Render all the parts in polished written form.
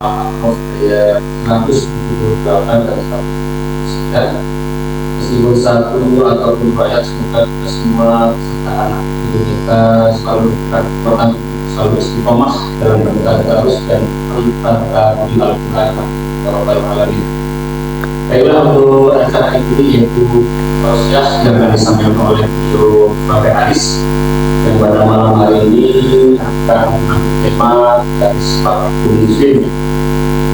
maaf saya 178 dan 109. Meskipun satu ataupun banyak, semoga kita semua serta anak itu kita selalu berkekuatan, selalu istiqomah dalam beribadah terus dan tanpa budi al-Quran Alhamdulillah. Baiklah, untuk acara ini yaitu proses yang akan disampaikan oleh Beliau Bapak Aris, yang pada malam hari ini akan mengambil tema dari sepatu muslim.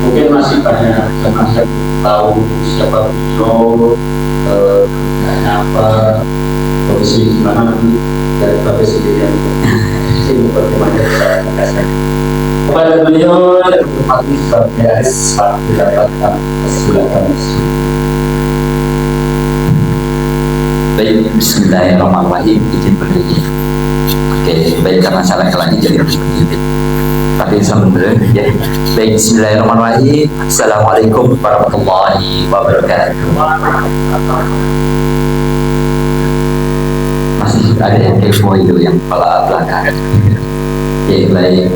Mungkin masih banyak jemaah yang belum tahu siapa beliau, kerjanya apa, profesi di mana, nanti dari Bapak sendiri yang ini bagaimana saya menjelaskan. Kepada beliau yang berhormat Bapak Aris, Pak mendapatkan silakan. Baik, bismillahirrahmanirrahim. Izin berdiri. Oke, baik, karena salah lagi jadi harus berdiri. Tapi sama benar ya. Baik, bismillahirrahmanirrahim. Assalamualaikum warahmatullahi wabarakatuh. Masih ada yang kepo itu yang kepala belakang. Oke, baik.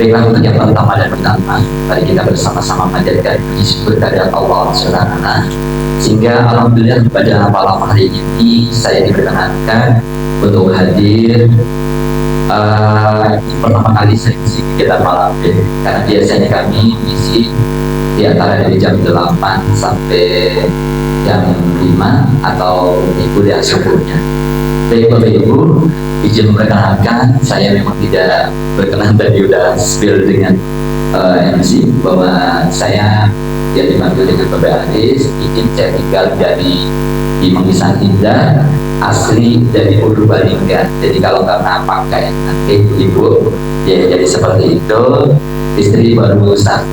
Baiklah, untuk yang pertama dan utama, mari kita bersama-sama menjadikan puji syukur kepada Allah Subhanahu, sehingga alhamdulillah pada malam hari ini saya diperkenankan untuk hadir pertama kali saya isi kegiatan malam ini, karena biasanya kami isi di antara dari jam 8 sampai jam 5 atau di kuliah subuhnya. Baik Bapak Ibu, izin memperkenalkan, saya memang tidak berkenan tadi udah spill dengan MC bahwa saya yang dibantu dengan Bapak Aris. Izin saya tinggal di Mangisan Indah, asli dari Purbalingga. Jadi kalau karena pakai nanti Ibu ya, jadi seperti itu. Istri baru 1,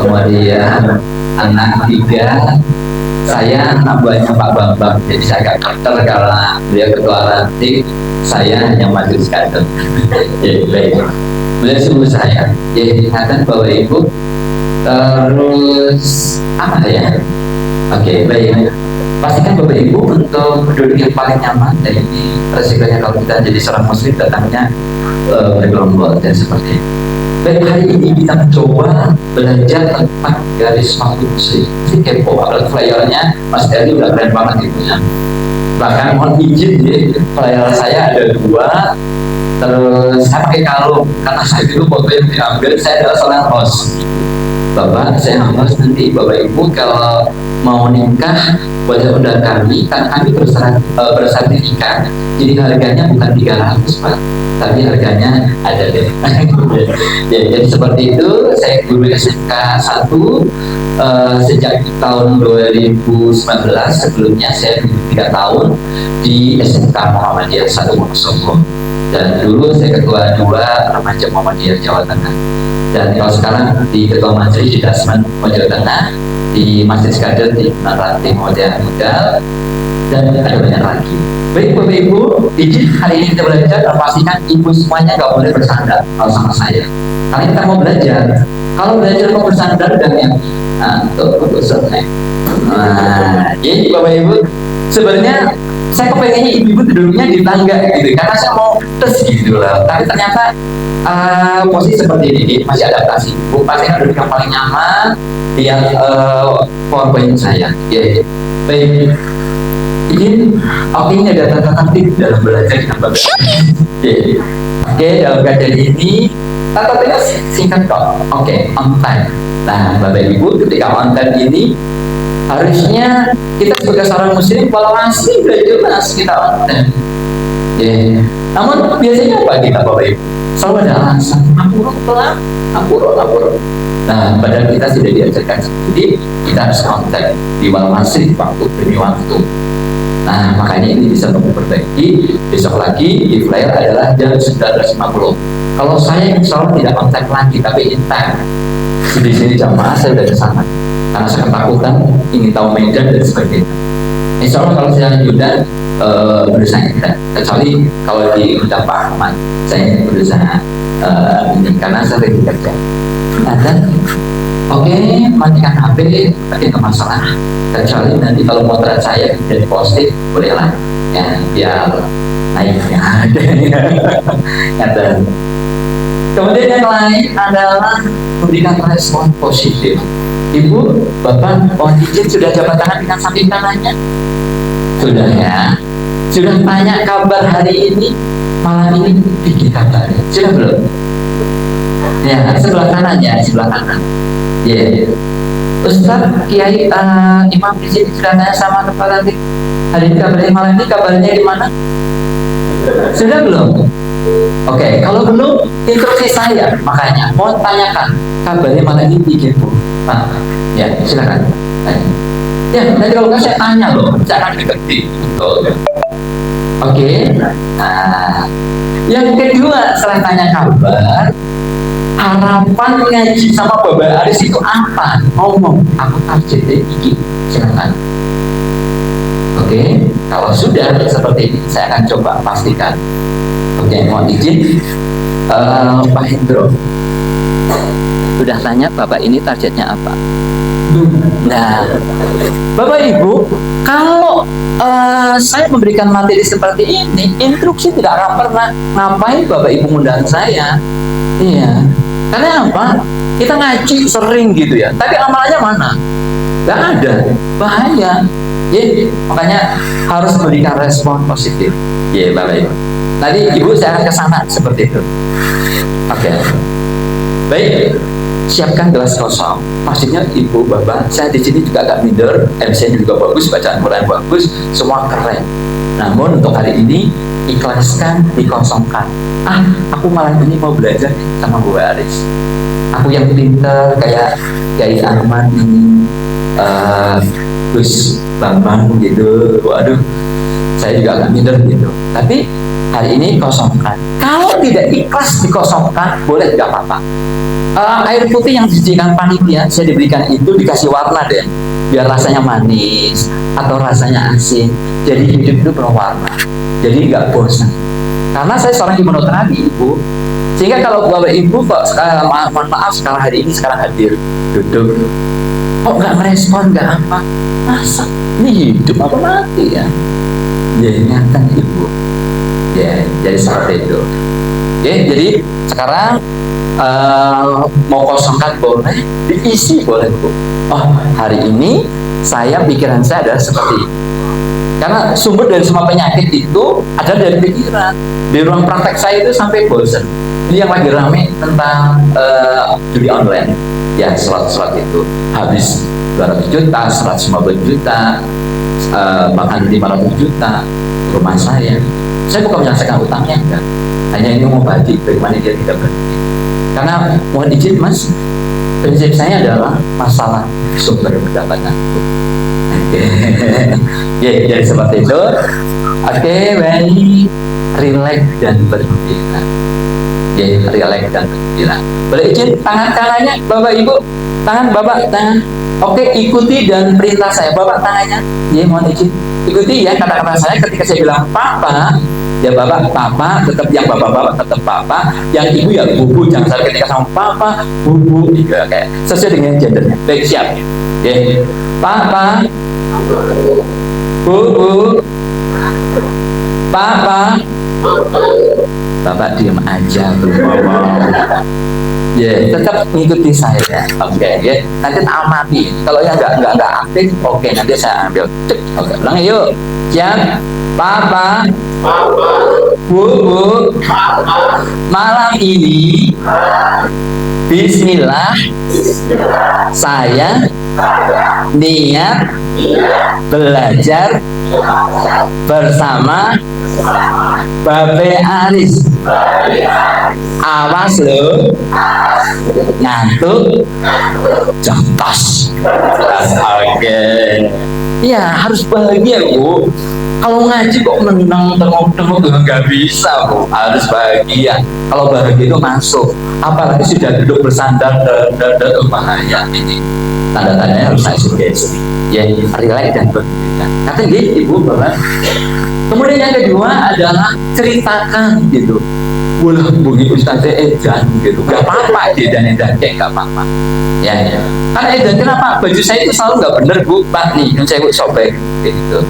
kemudian anak 3. Saya anak buahnya Pak Bambang, jadi saya agak keter karena beliau ketua ranting, saya hanya maju sekadar. Ya, baik. Beliau suruh saya, ya ingatan Bapak Ibu, terus apa ya? Oke, baik. Pastikan Bapak Ibu untuk duduk yang paling nyaman. Dan ini resikonya kalau kita jadi seorang muslim datangnya bergelombol dan seperti itu. Baik, hari ini kita mencoba belajar tentang garis waktu muslim. Ini kepo, apalagi flyernya Mas Eli udah keren banget gitu ya. Bahkan mohon izin ya, flyer saya ada 2. Terus saya pakai kalung, karena saya dulu foto yang diambil, saya adalah seorang host. Bapak, saya host, nanti Bapak Ibu kalau mau nikah boleh undang kami, karena kami bersertifikat. Jadi harganya bukan 300 Pak, tapi harganya ada deh. Ya, jadi seperti itu. Saya guru SMK 1 sejak tahun 2019. Sebelumnya saya 3 tahun di SMK Muhammadiyah 1 Wonosobo, dan dulu saya ketua 2 remaja Muhammadiyah Jawa Tengah. Dan kalau sekarang di ketua majelis di Dasman Jawa Tengah, di Masjid Kader di Narati Modern Muda, dan ada banyak lagi. Baik Bapak Ibu, izin hari ini kita belajar, dan pastikan Ibu semuanya nggak boleh bersandar kalau sama saya, karena kita mau belajar. Kalau belajar mau bersandar dan yang untuk selesai. Jadi Bapak Ibu, sebenarnya saya kepengennya ibu duduknya di tangga gitu, karena saya mau tes gitu lah. Tapi ternyata posisi seperti ini masih adaptasi. Ibu pastikan duduk yang paling nyaman, yang PowerPoint saya. Ya, baik. Ini ada tata tertib dalam belajar dengan Bapak. Oke, dalam kajian ini tata tertib singkat kok. Oke, on time. Nah, Bapak Ibu, ketika on time ini harusnya kita sebagai seorang muslim kalau masih udah jelas kita on time. Namun biasanya apa kita Bapak Ibu? Selalu ada alasan, ampuro. Nah, padahal kita sudah diajarkan sendiri, kita harus on time di wal masri, waktu demi waktu. Nah, makanya ini bisa memperbaiki. Besok lagi di flyer adalah jam 19.50. Kalau saya insya Allah tidak on time lagi, tapi in time. Di sini jamaah saya sudah kesana, karena saya ketakutan ingin tahu medan dan sebagainya. Insya Allah kalau saya diundang berusaha tidak, kecuali kalau diundang Pak Ahmad, saya berusaha ini karena saya lagi kerja. Nah, dan oke, matikan HP, tapi nggak masalah. Kecuali nanti kalau motoran saya jadi positif, bolehlah ya, biar naik ya. Dan Kemudian yang lain adalah memberikan respon positif. Ibu, Bapak, mohon izin sudah jabat tangan dengan samping kanannya? Sudah ya? Sudah tanya kabar hari ini, malam ini bikin kabarnya? Sudah belum? Ya, sebelah kanan ya, sebelah kanan. Ya, Ustaz, Kiai, Imam di sini sudah tanya sama kepala nanti. Hari ini kabarnya, malam ini kabarnya gimana? Sudah belum? Oke, kalau belum, instruksi saya, makanya mau tanyakan kabarnya malam ini begitu. Ya, silakan. Ya, nanti kalau saya tanya loh, jangan deketin. Oke. Nah, yang kedua setelah tanya kabar, harapan ngaji sama Bapak Aris itu apa? Ngomong, aku targetnya iki. Silakan. Oke, kalau sudah seperti ini, saya akan coba pastikan. Oke, mohon izin, Pak Hendro. Sudah tanya Bapak ini targetnya apa? Nah, Bapak Ibu, kalau saya memberikan materi seperti ini, instruksi tidak akan pernah. Ngapain Bapak Ibu ngundang saya? Iya, karena apa? Kita ngaji sering gitu ya, tapi amalannya mana? Gak ada, bahaya. Ya, makanya harus memberikan respon positif. Ya, Bapak Ibu. Tadi Ibu saya akan ke sana seperti itu. Oke. Baik, siapkan gelas kosong. Maksudnya Ibu, Bapak, saya di sini juga agak minder, MC-nya juga bagus, bacaan Quran bagus, semua keren. Namun untuk hari ini ikhlaskan, dikosongkan. Aku malam ini mau belajar sama Bu Aris. Aku yang pinter kayak Kiai Ahmad ini, Gus Bambang gitu. Waduh, saya juga agak minder gitu. Tapi hari ini kosongkan. Kalau tidak ikhlas dikosongkan, boleh nggak apa-apa. Air putih yang disediakan panitia, saya diberikan itu dikasih warna deh, biar rasanya manis atau rasanya asin. Jadi hidup itu penuh warna. Jadi nggak bosan. Karena saya seorang hipnoterapi, Ibu. Sehingga kalau Bapak Ibu kok mohon maaf sekarang hari ini sekarang hadir duduk, kok nggak merespon, nggak apa, masa ini hidup apa mati ya? Ya ingatan Ibu. Ya, jadi seperti itu. Oke, jadi sekarang mau kosongkan boleh, diisi boleh Bu. Oh, hari ini pikiran saya adalah seperti ini. Karena sumber dari semua penyakit itu ada dari pikiran. Di ruang praktek saya itu sampai bosan. Ini yang lagi rame tentang judi online. Ya, slot-slot itu habis 200 juta, 150 juta, bahkan 500 juta rumah saya. Saya bukan menyelesaikan utangnya, enggak. Hanya ini mau bagi bagaimana dia tidak berhenti. Karena mohon izin Mas, prinsip saya adalah masalah sumber pendapatan. Oke, ya, jadi seperti itu. Oke, very relax dan bergembira. Ya, relax dan bergembira. Boleh izin tangan kanannya, Bapak Ibu, tangan Bapak, tangan. Oke, ikuti dan perintah saya, Bapak tangannya. Ya, mohon izin. Ikuti ya kata-kata saya ketika saya bilang Papa. Ya Bapak, Papa, tetap yang Bapak-Bapak tetap Papa, yang Ibu ya Bubu, jangan salah ketika sama Papa, Bubu, gitu kayak sesuai dengan gendernya. Baik, siap. Ya. Papa, Bubu, Papa, Bapak diam aja, belum ngomong. Ya, tetap mengikuti saya. Oke, ya. Nanti tak amati. Kalau yang nggak aktif, oke, nanti saya ambil. Oke, ulang yuk. Siap. Papa, Bu, malam ini Bismillah, saya niat belajar bersama Bapak Aris. Awas lo, ngantuk, jotos. Oke. Iya, harus bahagia Bu. Kalau ngaji kok menang tengok-tengok nggak bisa Bu, harus bahagia. Kalau bahagia itu masuk, apalagi sudah duduk bersandar dan bahaya ini. Tanda-tandanya harus saya sugesti. Ya, relax dan berbeda. Kata Ibu Bapak. Kemudian yang kedua adalah ceritakan gitu. Wah, begitu Ustaz edan gitu. Gak apa-apa edan-edan kayak gak apa-apa. Ya. Karena edan kenapa? Baju saya itu selalu nggak bener Bu, Pak nih, yang saya sobek gitu.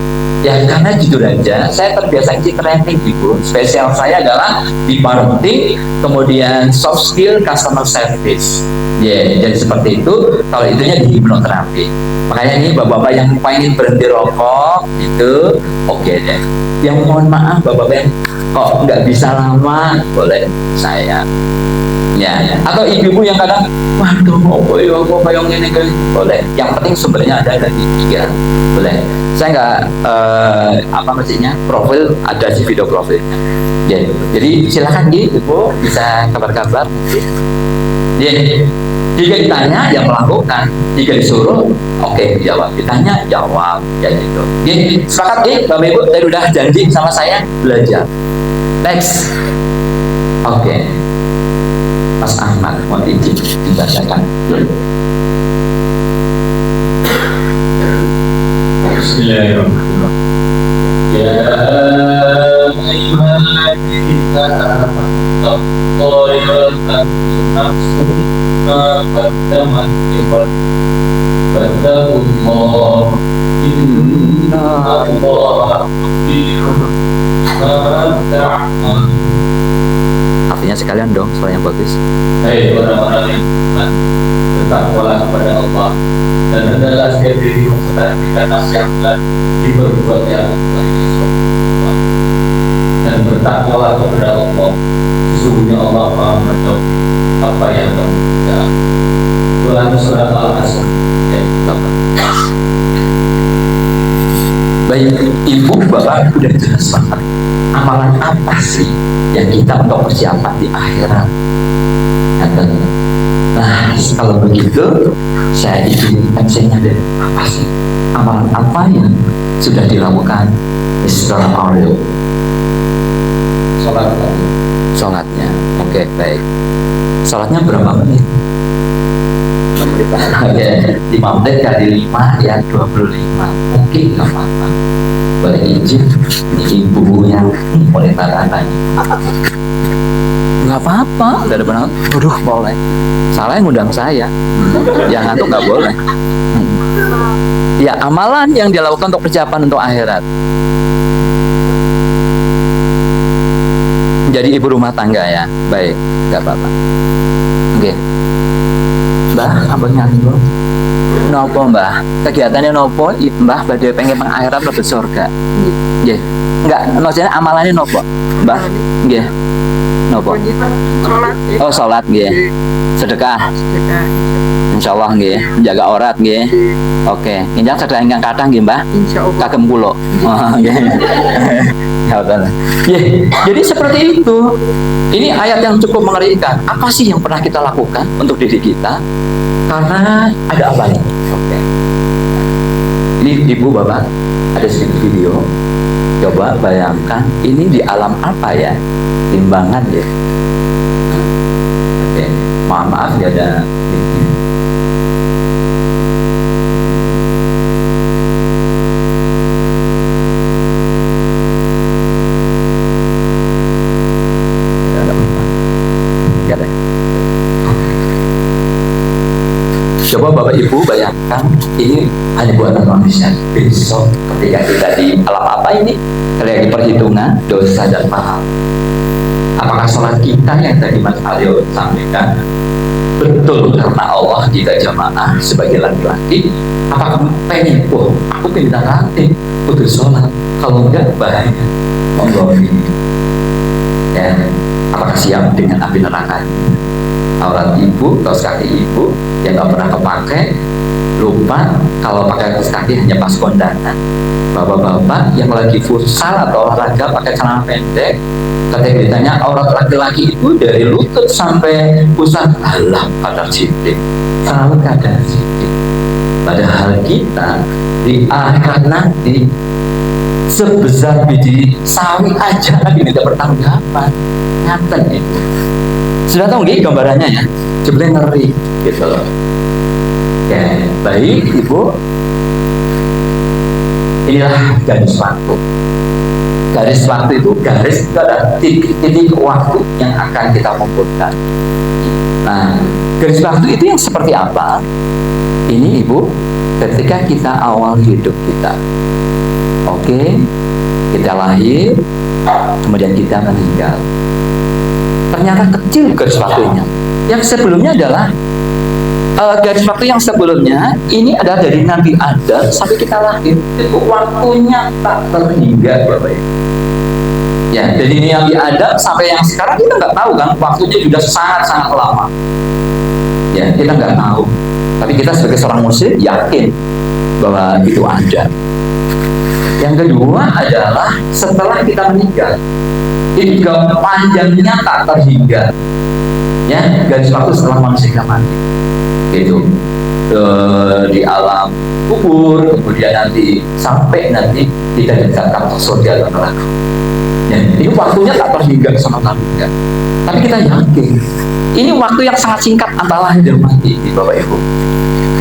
Ya karena jujur aja, saya terbiasa isi training Ibu. Spesial saya adalah di parenting, kemudian soft skill, customer service. Ya, jadi seperti itu. Kalau itunya di hipnoterapi. Makanya nih bapak-bapak yang pengen berhenti rokok itu, oke deh. Yang mohon maaf bapak-bapak yang kok nggak bisa lama, boleh saya. Ya, atau ibu-ibu yang kadang, waduh, apa yang ini boleh. Yang penting sumbernya ada dari pikiran, boleh. Saya nggak apa maksudnya profil ada di video profilnya. Jadi silakan ibu bisa kabar-kabar. Jadi jika ditanya ya melakukan, jika disuruh oke jawab, ditanya jawab, ya gitu. Jadi sepakat bapak ibu tadi udah janji sama saya belajar. Next, oke. Mas Ahmad, mohon izin dibacakan. Bismillahirrahmanirrahim. Ya ayyuhalladzina amanu taqullaha nafsun ma qaddamat lighad wattaqullaha innallaha khabirun bima ta'malun. Artinya sekalian dong, soalnya bagus. Hai orang-orang yang beriman, bertakwalah kepada Allah dan hendaklah setiap diri memperhatikan nasihat di berbuat yang baik dan bertakwalah kepada Allah. Sesungguhnya Allah Maha mengetahui apa yang kamu kerjakan. Quran Surah Al-Asr ayat 8. Baik, ibu bapak udah jelas banget amalan apa sih yang kita untuk persiapan di akhirat. Nah, kalau begitu saya ingin MC-nya dari apa sih amalan apa yang sudah dilakukan Mr. Ariel? Sholatnya, oke, baik. Sholatnya berapa menit? Oke, 5 menit kali 5 ya 25. Mungkin nggak apa-apa. Boleh izin ini ibu yang boleh tanya. Nggak apa-apa, nggak ada benar. Aduh, boleh. Salah yang ngundang saya. Yang ngantuk nggak boleh. Ya, amalan yang dilakukan untuk persiapan untuk akhirat. Jadi ibu rumah tangga ya, baik, nggak apa-apa. Oke, Mbah, abangnya dulu. Nopo Mbah, kegiatannya nopo? Mbah, badai pengen mengakhirat lebih surga. Nggih, nggak, maksudnya amalannya nopo, Mbah? Nggih, nopo? Oh, sholat nggih, sedekah. Insya Allah nggih, menjaga aurat nggih. Oke, injak sedekah ingkang kathah nggih Mbah. Kagem kula. Nggih. Jadi seperti itu. Ini ayat yang cukup mengerikan. Apa sih yang pernah kita lakukan untuk diri kita? Karena ada apa nih? Oke. Ini ibu bapak ada sedikit video. Coba bayangkan ini di alam apa ya? Timbangan ya. Oke. Maaf ya ada. Coba Bapak Ibu bayangkan ini hanya buatan manusia. Besok ketika kita di alam apa ini, ketika di perhitungan dosa dan pahala, apakah sholat kita yang tadi Mas Alio sampaikan betul karena Allah kita jamaah sebagai laki-laki? Apakah pengen, aku pindah nanti untuk sholat, kalau enggak bahaya Allah ini. Dan apakah siap dengan api neraka? Aurat ibu, kaos kaki ibu yang nggak pernah kepake, lupa kalau pakai kaos kaki hanya pas kondangan. Bapak-bapak yang lagi futsal atau olahraga pakai celana pendek, ketika ditanya aurat laki-laki itu dari lutut sampai pusat, alah kadar sidik, selalu kadar sidik. Padahal kita di akhirat nanti sebesar biji sawi aja diminta pertanggungjawaban. Nganten itu. Sudah tahu nggih gambarannya ya? Sebenarnya ngeri gitu loh. Oke, baik Ibu. Inilah garis waktu. Garis waktu itu adalah titik waktu yang akan kita kumpulkan. Nah, garis waktu itu yang seperti apa? Ini Ibu, ketika kita awal hidup kita. Oke, kita lahir, kemudian kita meninggal. Ternyata kecil garis waktunya. Yang sebelumnya adalah garis waktu yang sebelumnya ini adalah dari Nabi Adam sampai kita lahir. Itu waktunya tak terhingga, Bapak Ibu. Ya, dari Nabi Adam sampai yang sekarang kita nggak tahu kan, waktunya sudah sangat-sangat lama. Ya, kita nggak tahu. Tapi kita sebagai seorang muslim yakin bahwa itu ada. Yang kedua adalah setelah kita meninggal, itu juga panjangnya tak terhingga. Ya, garis waktu setelah manusia mati. Itu di alam kubur, kemudian nanti sampai nanti kita ditetapkan surga dan neraka. Ya, itu waktunya tak terhingga sama Nabi. Tapi kita yakin ini waktu yang sangat singkat antara lahir dan mati, Bapak Ibu.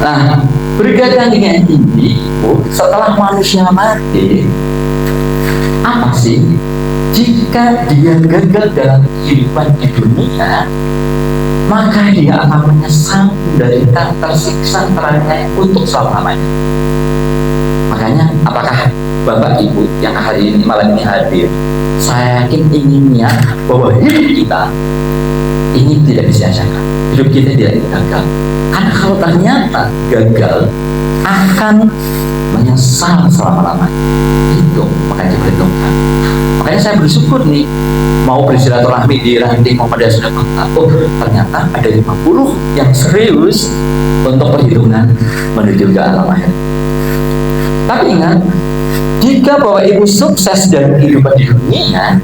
Nah, berkaitan dengan ini, Ibu, setelah manusia mati, apa sih? Jika dia gagal dalam kehidupan di dunia, maka dia akan menyesal, menderita, tersiksa, teraniaya untuk selama-lamanya. Makanya, apakah Bapak Ibu yang hari ini malam ini hadir, saya yakin inginnya bahwa hidup kita ini tidak disia-siakan, hidup kita tidak gagal. Karena kalau ternyata gagal, akan menyesal selama-lamanya. Itu makanya diperhitungkan. Makanya saya bersyukur nih, mau bersilaturahmi di ranting Muhammadiyah Sunnah Kota. Oh, ternyata ada 50 yang serius untuk perhitungan menuju ke alam akhir. Tapi ingat, jika Bapak Ibu sukses dalam kehidupan di dunia,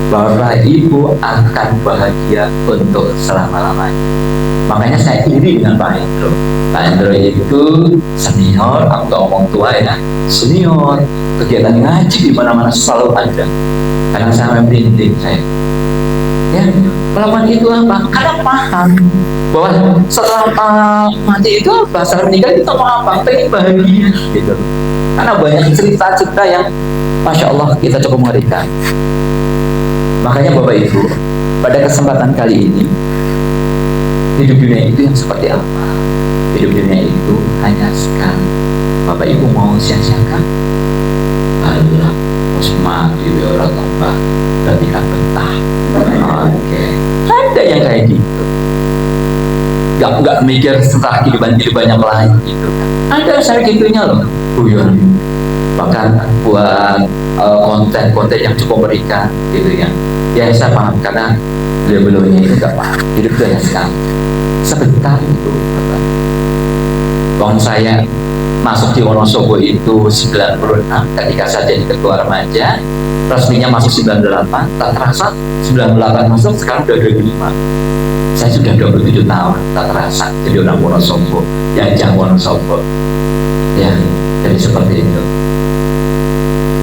Bapak Ibu akan bahagia untuk selama-lamanya. Makanya saya iri dengan Pak Hendro. Pak Hendro itu senior, aku gak ngomong tua ya, senior, kegiatan ngaji di mana-mana selalu ada. Kadang saya merinding saya. Ya, melakukan itu apa? Karena paham bahwa setelah mati itu apa? Setelah meninggal itu mau apa? Pengen bahagia gitu. Karena banyak cerita-cerita yang Masya Allah kita cukup mengerikan. Makanya Bapak Ibu, pada kesempatan kali ini, hidup dunia itu yang seperti apa? Hidup dunia itu hanya sekali. Bapak Ibu mau sia-siakan? Allah, mati orang tambah, berarti kan betah. Oke, ada yang kayak gitu. Gak mikir setelah kehidupan yang lain gitu. Ada saya gitunya loh. Bahkan buat konten-konten yang cukup mengerikan gitu ya. Ya saya paham karena beliau-beliaunya itu gak paham. Hidup itu hanya sekali. Sebentar itu. Tahun saya masuk di Wonosobo itu 96 ketika saya jadi ketua remaja, resminya masuk 98, tak terasa 98 masuk, sekarang udah 25. Saya sudah 27 tahun, tak terasa jadi orang Wonosobo, Jajang Wonosobo. Ya, jadi seperti itu.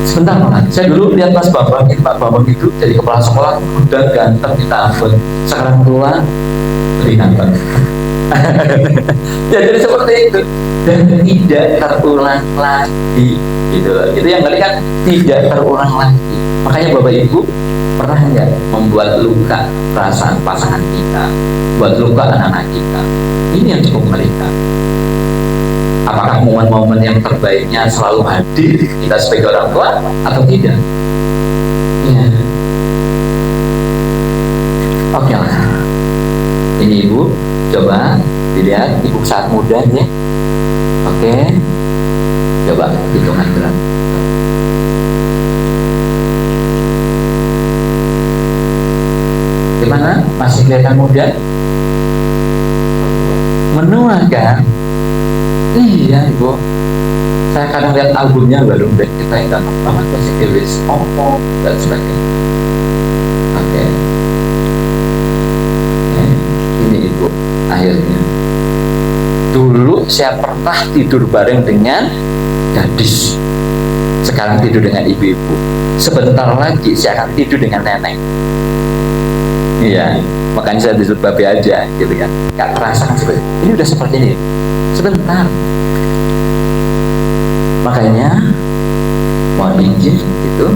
Sebentar banget, saya dulu lihat Mas Bambang, Pak Bambang itu jadi kepala sekolah, udah ganteng, kita ampun. Sekarang tua, lebih ganteng. Ya, jadi seperti itu. Dan tidak terulang lagi gitu. Itu yang kali kan tidak terulang lagi. Makanya Bapak Ibu pernah nggak membuat luka perasaan pasangan kita, buat luka anak-anak kita? Ini yang cukup mengerikan. Apakah momen-momen yang terbaiknya selalu hadir kita sebagai orang tua atau tidak? Ya. Oke lah. Ini Ibu, coba dilihat Ibu saat muda ya. Oke, coba hitungan berat. Gimana? Masih kelihatan muda? Menua kan? Iya, Ibu. Saya kadang lihat albumnya baru band kita yang ganteng banget, masih tulis ngomong dan sebagainya. Oke. Ini Ibu, akhirnya. Dulu saya pernah tidur bareng dengan gadis. Sekarang tidur dengan ibu-ibu. Sebentar lagi saya akan tidur dengan nenek. Iya, makanya saya disebut babe aja gitu kan. Gak terasa kan seperti ini, udah seperti ini. Sebentar. Makanya mohon izin gitu.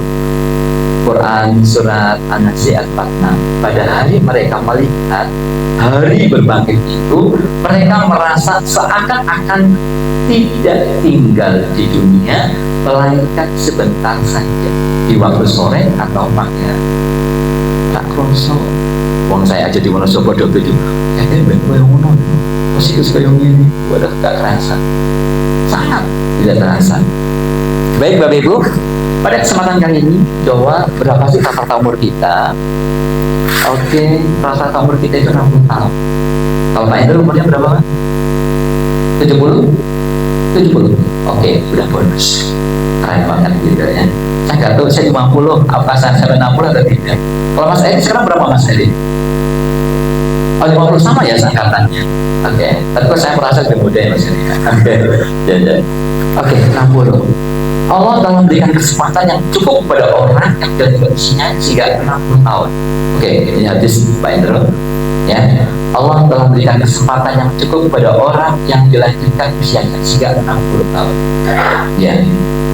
Quran surat An-Nazi'at 46. Pada hari mereka melihat hari berbangkit itu, mereka merasa seakan-akan tidak tinggal di dunia, melainkan sebentar saja di waktu sore atau pagi. Tak kroso. Wong saya aja di Wonosobo do tujuh. Kayaknya koyo ngono. Masih koyo ngene. Waduh, gak kerasa. Sangat tidak terasa. Baik Bapak Ibu, pada kesempatan kali ini coba berapa sih rata-rata umur kita? Oke, rata-rata umur kita itu 60 tahun. Kalau Pak Indro umurnya berapa? 70? 70? Oke, sudah bonus. Keren banget gitu ya. Saya nggak tahu, saya 50, apa saya 60 atau tidak. Kalau Mas Edi sekarang berapa Mas Edi? Oh 50 sama ya angkatannya. Oke, tapi kok saya merasa lebih muda ya Mas Edi. Oke, ya. Oke, 60. Allah telah memberikan kesempatan yang cukup kepada orang yang sudah usianya hingga 60 tahun. Oke, ini hadis Pak Indro. Ya, Allah telah memberikan kesempatan yang cukup kepada orang yang dilahirkan usianya hingga 60 tahun. Ya,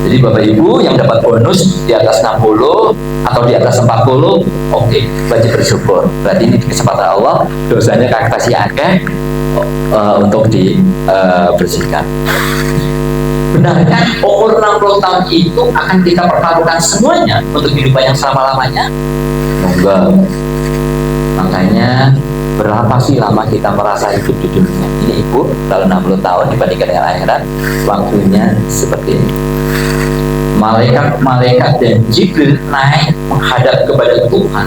jadi Bapak Ibu yang dapat bonus di atas 60 atau di atas 40, oke, wajib bersyukur. Berarti ini kesempatan Allah, dosanya kakak kasih akeh untuk dibersihkan. Benarkah umur 60 tahun itu akan kita pertaruhkan semuanya untuk kehidupan yang selama-lamanya? Enggak. Makanya berapa sih lama kita merasa hidup di dunia ini Ibu? Kalau 60 tahun dibandingkan dengan akhirat, waktunya seperti ini. Malaikat dan Jibril naik menghadap kepada Tuhan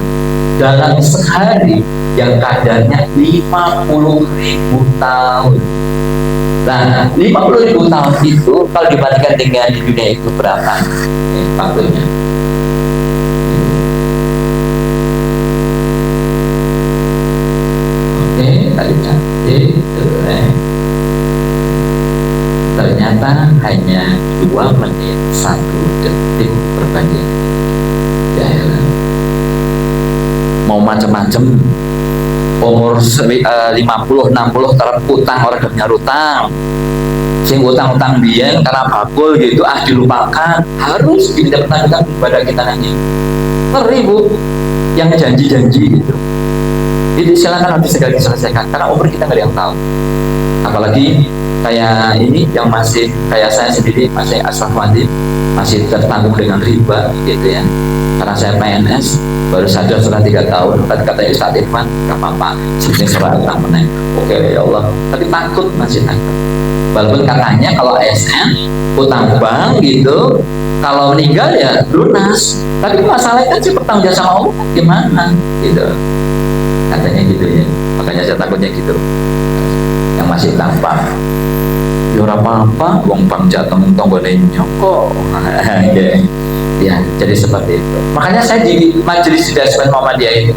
dalam sehari yang kadarnya 50.000 tahun. Nah, 50.000 tahun itu kalau dibandingkan dengan di dunia itu berapa? Waktunya. Oke, tadi cantik. Ternyata hanya 2 menit 1 detik berbanding. Ya, mau macam-macam. Umur 50, 60 terhadap utang, orang punya utang. Sing utang-utang biyen karena bakul gitu, dilupakan. Harus diminta pertanggungan kepada kita nanti. Ngeri Bu, yang janji-janji gitu. Jadi silakan harus segera diselesaikan karena umur kita nggak ada yang tahu. Apalagi kayak ini yang masih kayak saya sendiri masih asraf wajib, masih tertanggung dengan riba gitu ya. Karena saya PNS baru sadar setelah 3 tahun, kata Ustaz Irfan nggak apa-apa, sini serah utang meneng. Oke ya Allah, tapi takut masih takut. Walaupun katanya kalau ASN utang bank gitu, kalau meninggal ya lunas. Tapi masalahnya kan si pertanggung jawab sama Allah gimana gitu. Katanya gitu ya, makanya saya takutnya gitu. Yang masih tanpa ya apa-apa, wong bang jatuh tonggone nyoko. Ya, jadi seperti itu. Makanya saya di Majelis Dasman Muhammadiyah ini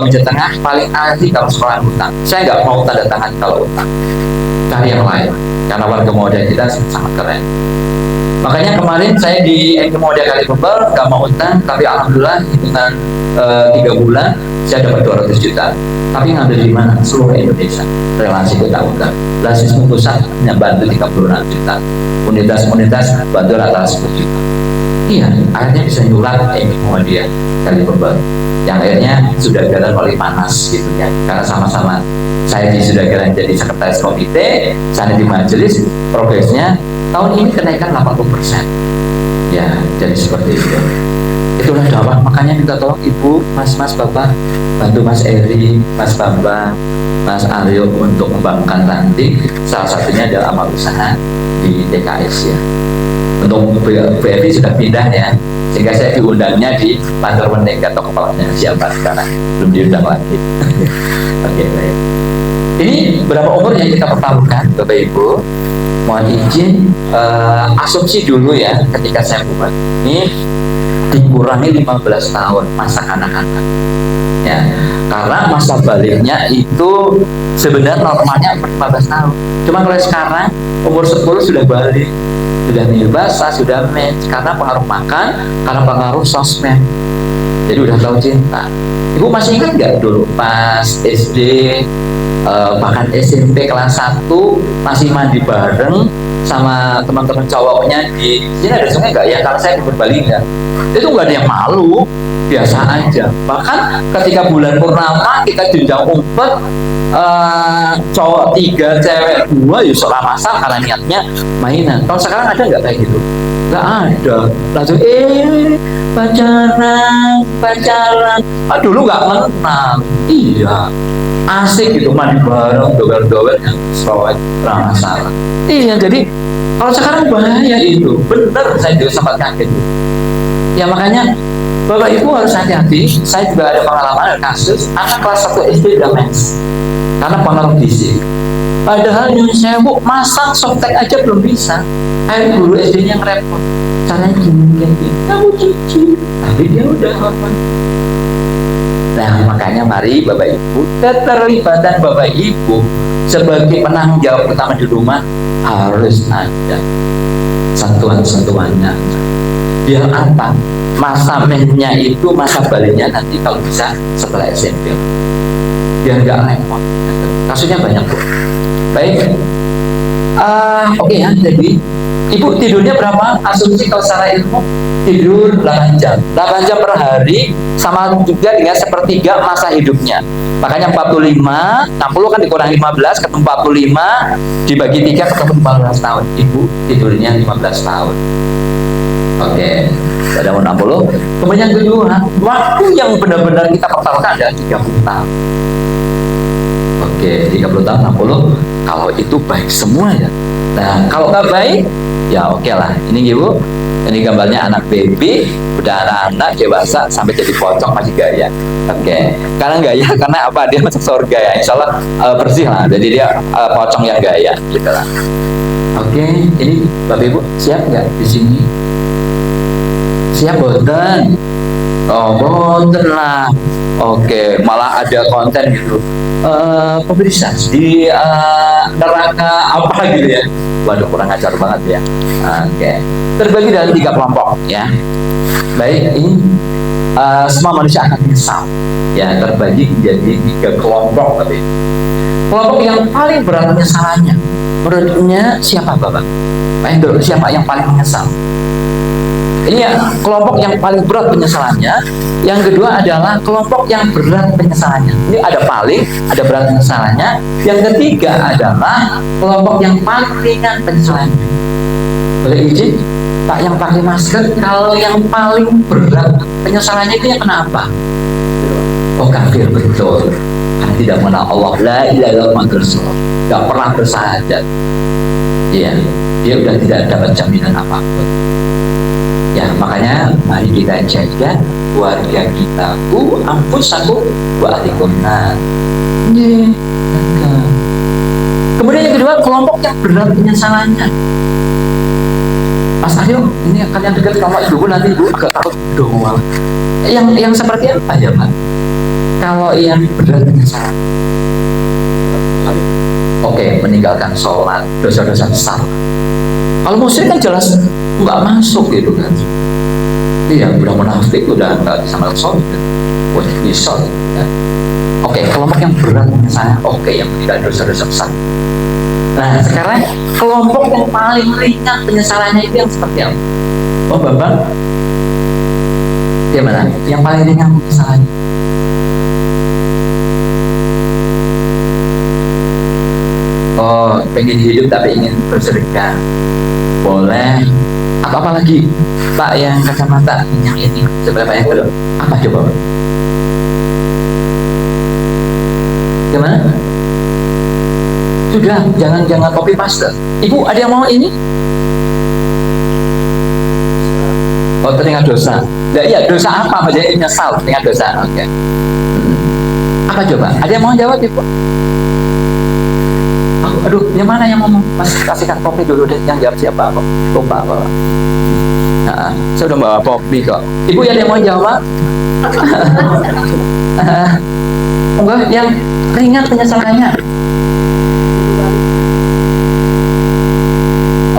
Masjid Tengah paling ahli kalau sekolah utang. Saya nggak mau tanda tangan kalau utang. Cari yang lain, karena warga muda kita sangat keren. Makanya kemarin saya di Muda Kalibebel nggak mau utang, tapi alhamdulillah hitungan 3 bulan saya dapat 200 juta. Tapi ngambil di mana? Seluruh Indonesia. Relasi utang-utang. Basismu pusat hanya bantu 36 juta. Unitas-unitas bantu rata 10 juta. Iya, akhirnya bisa nyulat Muhammadiyah Kalibebel. Yang akhirnya sudah jalan oleh panas gitu ya. Karena sama-sama saya di Sudagaraan jadi sekretaris komite, saya di majelis, progresnya tahun ini kenaikan 80%. Ya, jadi seperti itu. Itulah dakwah. Makanya minta tolong Ibu, Mas, Bapak, bantu Mas Eri, Mas Bambang, Mas Aryo untuk membangunkan ranting. Salah satunya adalah amal usaha di TKS ya. Untuk BRI sudah pindah ya, sehingga saya diundangnya di Pantor Wening atau kepalanya siapa sekarang, belum diundang lagi. Oke, baik. Ini berapa umur yang kita pertaruhkan, Bapak Ibu? Mohon izin, asumsi dulu ya, ketika saya buat ini dikurangi 15 tahun masa kanak-kanak. Ya, karena masa baliknya itu sebenarnya normalnya 15 tahun. Cuma kalau sekarang umur 10 sudah balik, sudah minum basah, sudah match karena pengaruh makan, karena pengaruh sosmed. Jadi udah tahu cinta. Ibu masih ingat nggak dulu pas SD, bahkan SMP kelas 1 masih mandi bareng, sama teman-teman cowoknya di sini ada sungai nggak ya? Karena saya di Purbalingga, itu nggak ada yang malu, biasa aja. Bahkan ketika bulan purnama kita jenjang umpet, cowok 3, cewek 2, ya seolah masal karena niatnya mainan. Kalau sekarang ada nggak kayak gitu? Nggak ada. Langsung pacaran. Dulu nggak kenal. Iya, asik gitu, mandi bareng, dower-dower yang sawat, masalah. Iya, jadi kalau sekarang bahaya itu. Bener, saya juga sempat kaget. Ya makanya Bapak Ibu harus hati-hati. Saya juga ada pengalaman, ada kasus anak kelas 1 SD udah mens karena pengaruh gizi. Padahal yang sewu masang softtek aja belum bisa. Air guru SD-nya ngerepot. Caranya gini, kamu cuci. Tapi dia udah hormon. Nah, makanya mari Bapak Ibu, keterlibatan Bapak Ibu sebagai penanggung jawab utama di rumah harus ada sentuhan-sentuhannya. Biar apa? Masa mensnya itu, masa baliknya nanti kalau bisa setelah SMP. Biar nggak repot. Kasusnya banyak, Bu. Baik. Oke ya, jadi Ibu tidurnya berapa? Asumsi kalau secara ilmu tidur 8 jam. 8 jam per hari sama juga dengan sepertiga masa hidupnya. Makanya 45, 60 kan dikurang 15 ketemu 45, dibagi 3 ketemu 14 tahun. Ibu tidurnya 15 tahun. Oke, pada 60. Kemudian yang kedua, waktu yang benar-benar kita pertaruhkan adalah 30 tahun. Oke, 30 tahun 60. Kalau itu baik semua ya. Nah, kalau nggak baik, ya oke lah. Ini Ibu, ini gambarnya anak baby, udah anak-anak dewasa sampai jadi pocong masih gaya. Oke, karena gaya karena apa? Dia masuk surga ya. Insya Allah bersih lah. Jadi dia pocong yang gaya, gitu lah. Oke, ini Bapak Ibu siap nggak di sini? Siap boten? Oh boten lah. Oke, malah ada konten gitu. Pemirsa di neraka apa gitu ya. Waduh, kurang ajar banget ya. Oke, terbagi dalam 3 kelompok ya. Baik, ini semua manusia akan menyesal ya, terbagi menjadi 3 kelompok. Tapi kelompok yang paling berat penyesalannya menurutnya siapa Bapak? Pak Hendro, siapa yang paling menyesal? Ini ya, kelompok yang paling berat penyesalannya. Yang kedua adalah kelompok yang berat penyesalannya. Ini ada paling, ada berat penyesalannya. Yang ketiga adalah kelompok yang paling ringan penyesalannya. Boleh izin, Pak yang pakai masker, kalau yang paling berat penyesalannya itu yang kenapa? Oh kafir, betul. Karena tidak mengenal Allah, la ilaha illallah Muhammadur Rasulullah, tidak pernah bersahadat. Iya, dia sudah tidak dapat jaminan apapun. Ya, makanya mari kita jaga keluarga kita. Ampus aku wa ahlikum nar. Kemudian yang kedua, kelompok yang berat penyesalannya. Mas Aryo, ini kalian dekat sama ibu nanti ibu agak takut dong. Yang seperti apa ya Pak? Kalau yang berat penyesalan, oke, meninggalkan sholat, dosa-dosa besar. Kalau musyrik kan jelas nggak masuk gitu kan. Iya, udah munafik, udah nggak bisa masuk sholat, bisa. Ya. Oke, kelompok yang berat misalnya, oke, yang tidak dosa-dosa besar. Nah, sekarang kelompok yang paling ringan penyesalannya itu yang seperti apa? Oh, Bapak, gimana? Yang paling ringan penyesalannya? Oh, pengen hidup tapi ingin bersedekah, boleh. Atau apa lagi Pak yang kacamata yang ini sebelah Pak yang belum? Apa coba Pak? Gimana? Sudah, jangan copy paste. Ibu ada yang mau ini? Oh, teringat dosa. Ya, iya, dosa apa? Maksudnya nyesal teringat dosa. Oke. Apa coba? Ada yang mau jawab Ibu? Aduh, yang mana yang ngomong? Mas kasihkan kopi dulu deh. Yang jawab siapa? Lupa apa? Nah, saya udah bawa kopi kok. Ibu yang mau jawab? Enggak, yang ringan penyesalannya.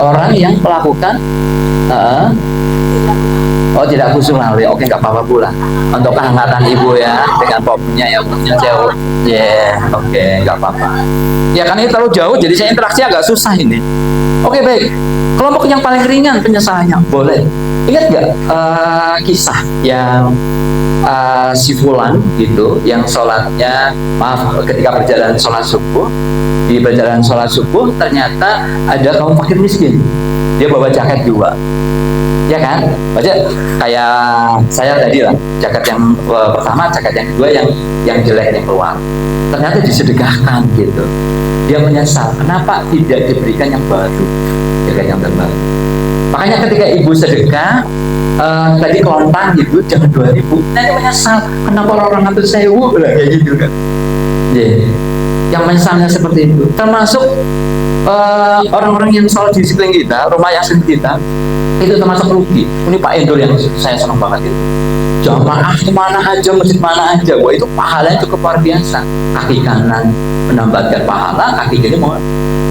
Orang yang melakukan Oh, tidak khusyuk lalu. Oke, nggak apa-apa pula. Untuk kehangatan ibu ya, dengan popnya ya, popnya jauh. Oke, nggak apa-apa. Ya kan ini terlalu jauh, jadi saya interaksi agak susah ini. Oke, baik. Kelompok yang paling ringan penyesalannya, boleh. Ingat nggak kisah yang si Fulan gitu, yang sholatnya, maaf, ketika berjalan sholat subuh, di perjalanan sholat subuh ternyata ada kaum fakir miskin. Dia bawa jaket 2, ya kan? Baca kayak saya tadi lah, jaket yang pertama, jaket yang kedua yang jelek yang keluar. Ternyata disedekahkan gitu. Dia menyesal, kenapa tidak diberikan yang baru, jaket yang terbaru. Makanya ketika ibu sedekah, tadi kelontang gitu, jangan 2.000. Nanti menyesal, kenapa orang ngatur 1.000 lah kayak gitu kan? Yang menyesalnya seperti itu. Termasuk orang-orang yang sholat di sekeliling kita, rumah yang sekeliling kita, itu termasuk rugi. Ini Pak Endor yang saya senang banget itu. Jamaah kemana aja, masjid mana aja, wah itu pahalanya cukup luar biasa. Kaki kanan menambahkan pahala, kaki kiri mau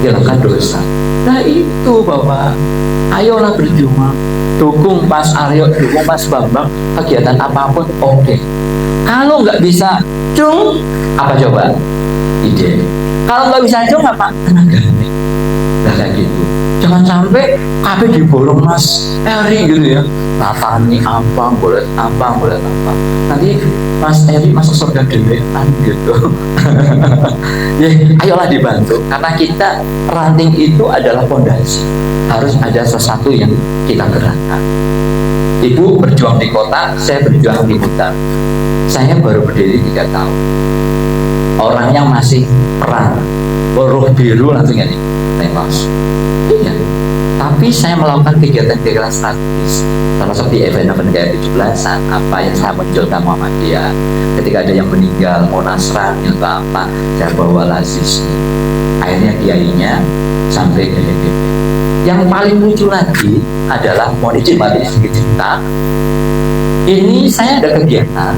hilangkan dosa. Nah itu Bapak, ayolah berjuang, dukung Mas Aryo, dukung Mas Bambang, kegiatan apapun oke. Kalau nggak bisa cung, apa coba? Ide. Kalau nggak bisa cung apa? Tenaga. Nah kayak gitu. Jangan sampai KB diborong Mas Eri gitu ya. Natani apa, boleh apa. Nanti Mas Eri masuk surga dewean gitu. Ya, ayolah dibantu. Karena kita ranting itu adalah fondasi. Harus ada sesuatu yang kita gerakkan. Ibu berjuang di kota, saya berjuang di hutan. Saya baru berdiri 3 tahun. Orangnya masih perang, roh biru langsung ini tengos. Iya. Tapi saya melakukan kegiatan-kegiatan strategis, termasuk di event-event kayak 17-an, apa yang saya munculkan Muhammadiyah. Ketika ada yang meninggal, mau Nasrani atau apa, saya bawa lazis. Akhirnya kiainya sampai ke DPP. Yang paling lucu lagi adalah mohon izin mati sedikit cerita. Ini saya ada kegiatan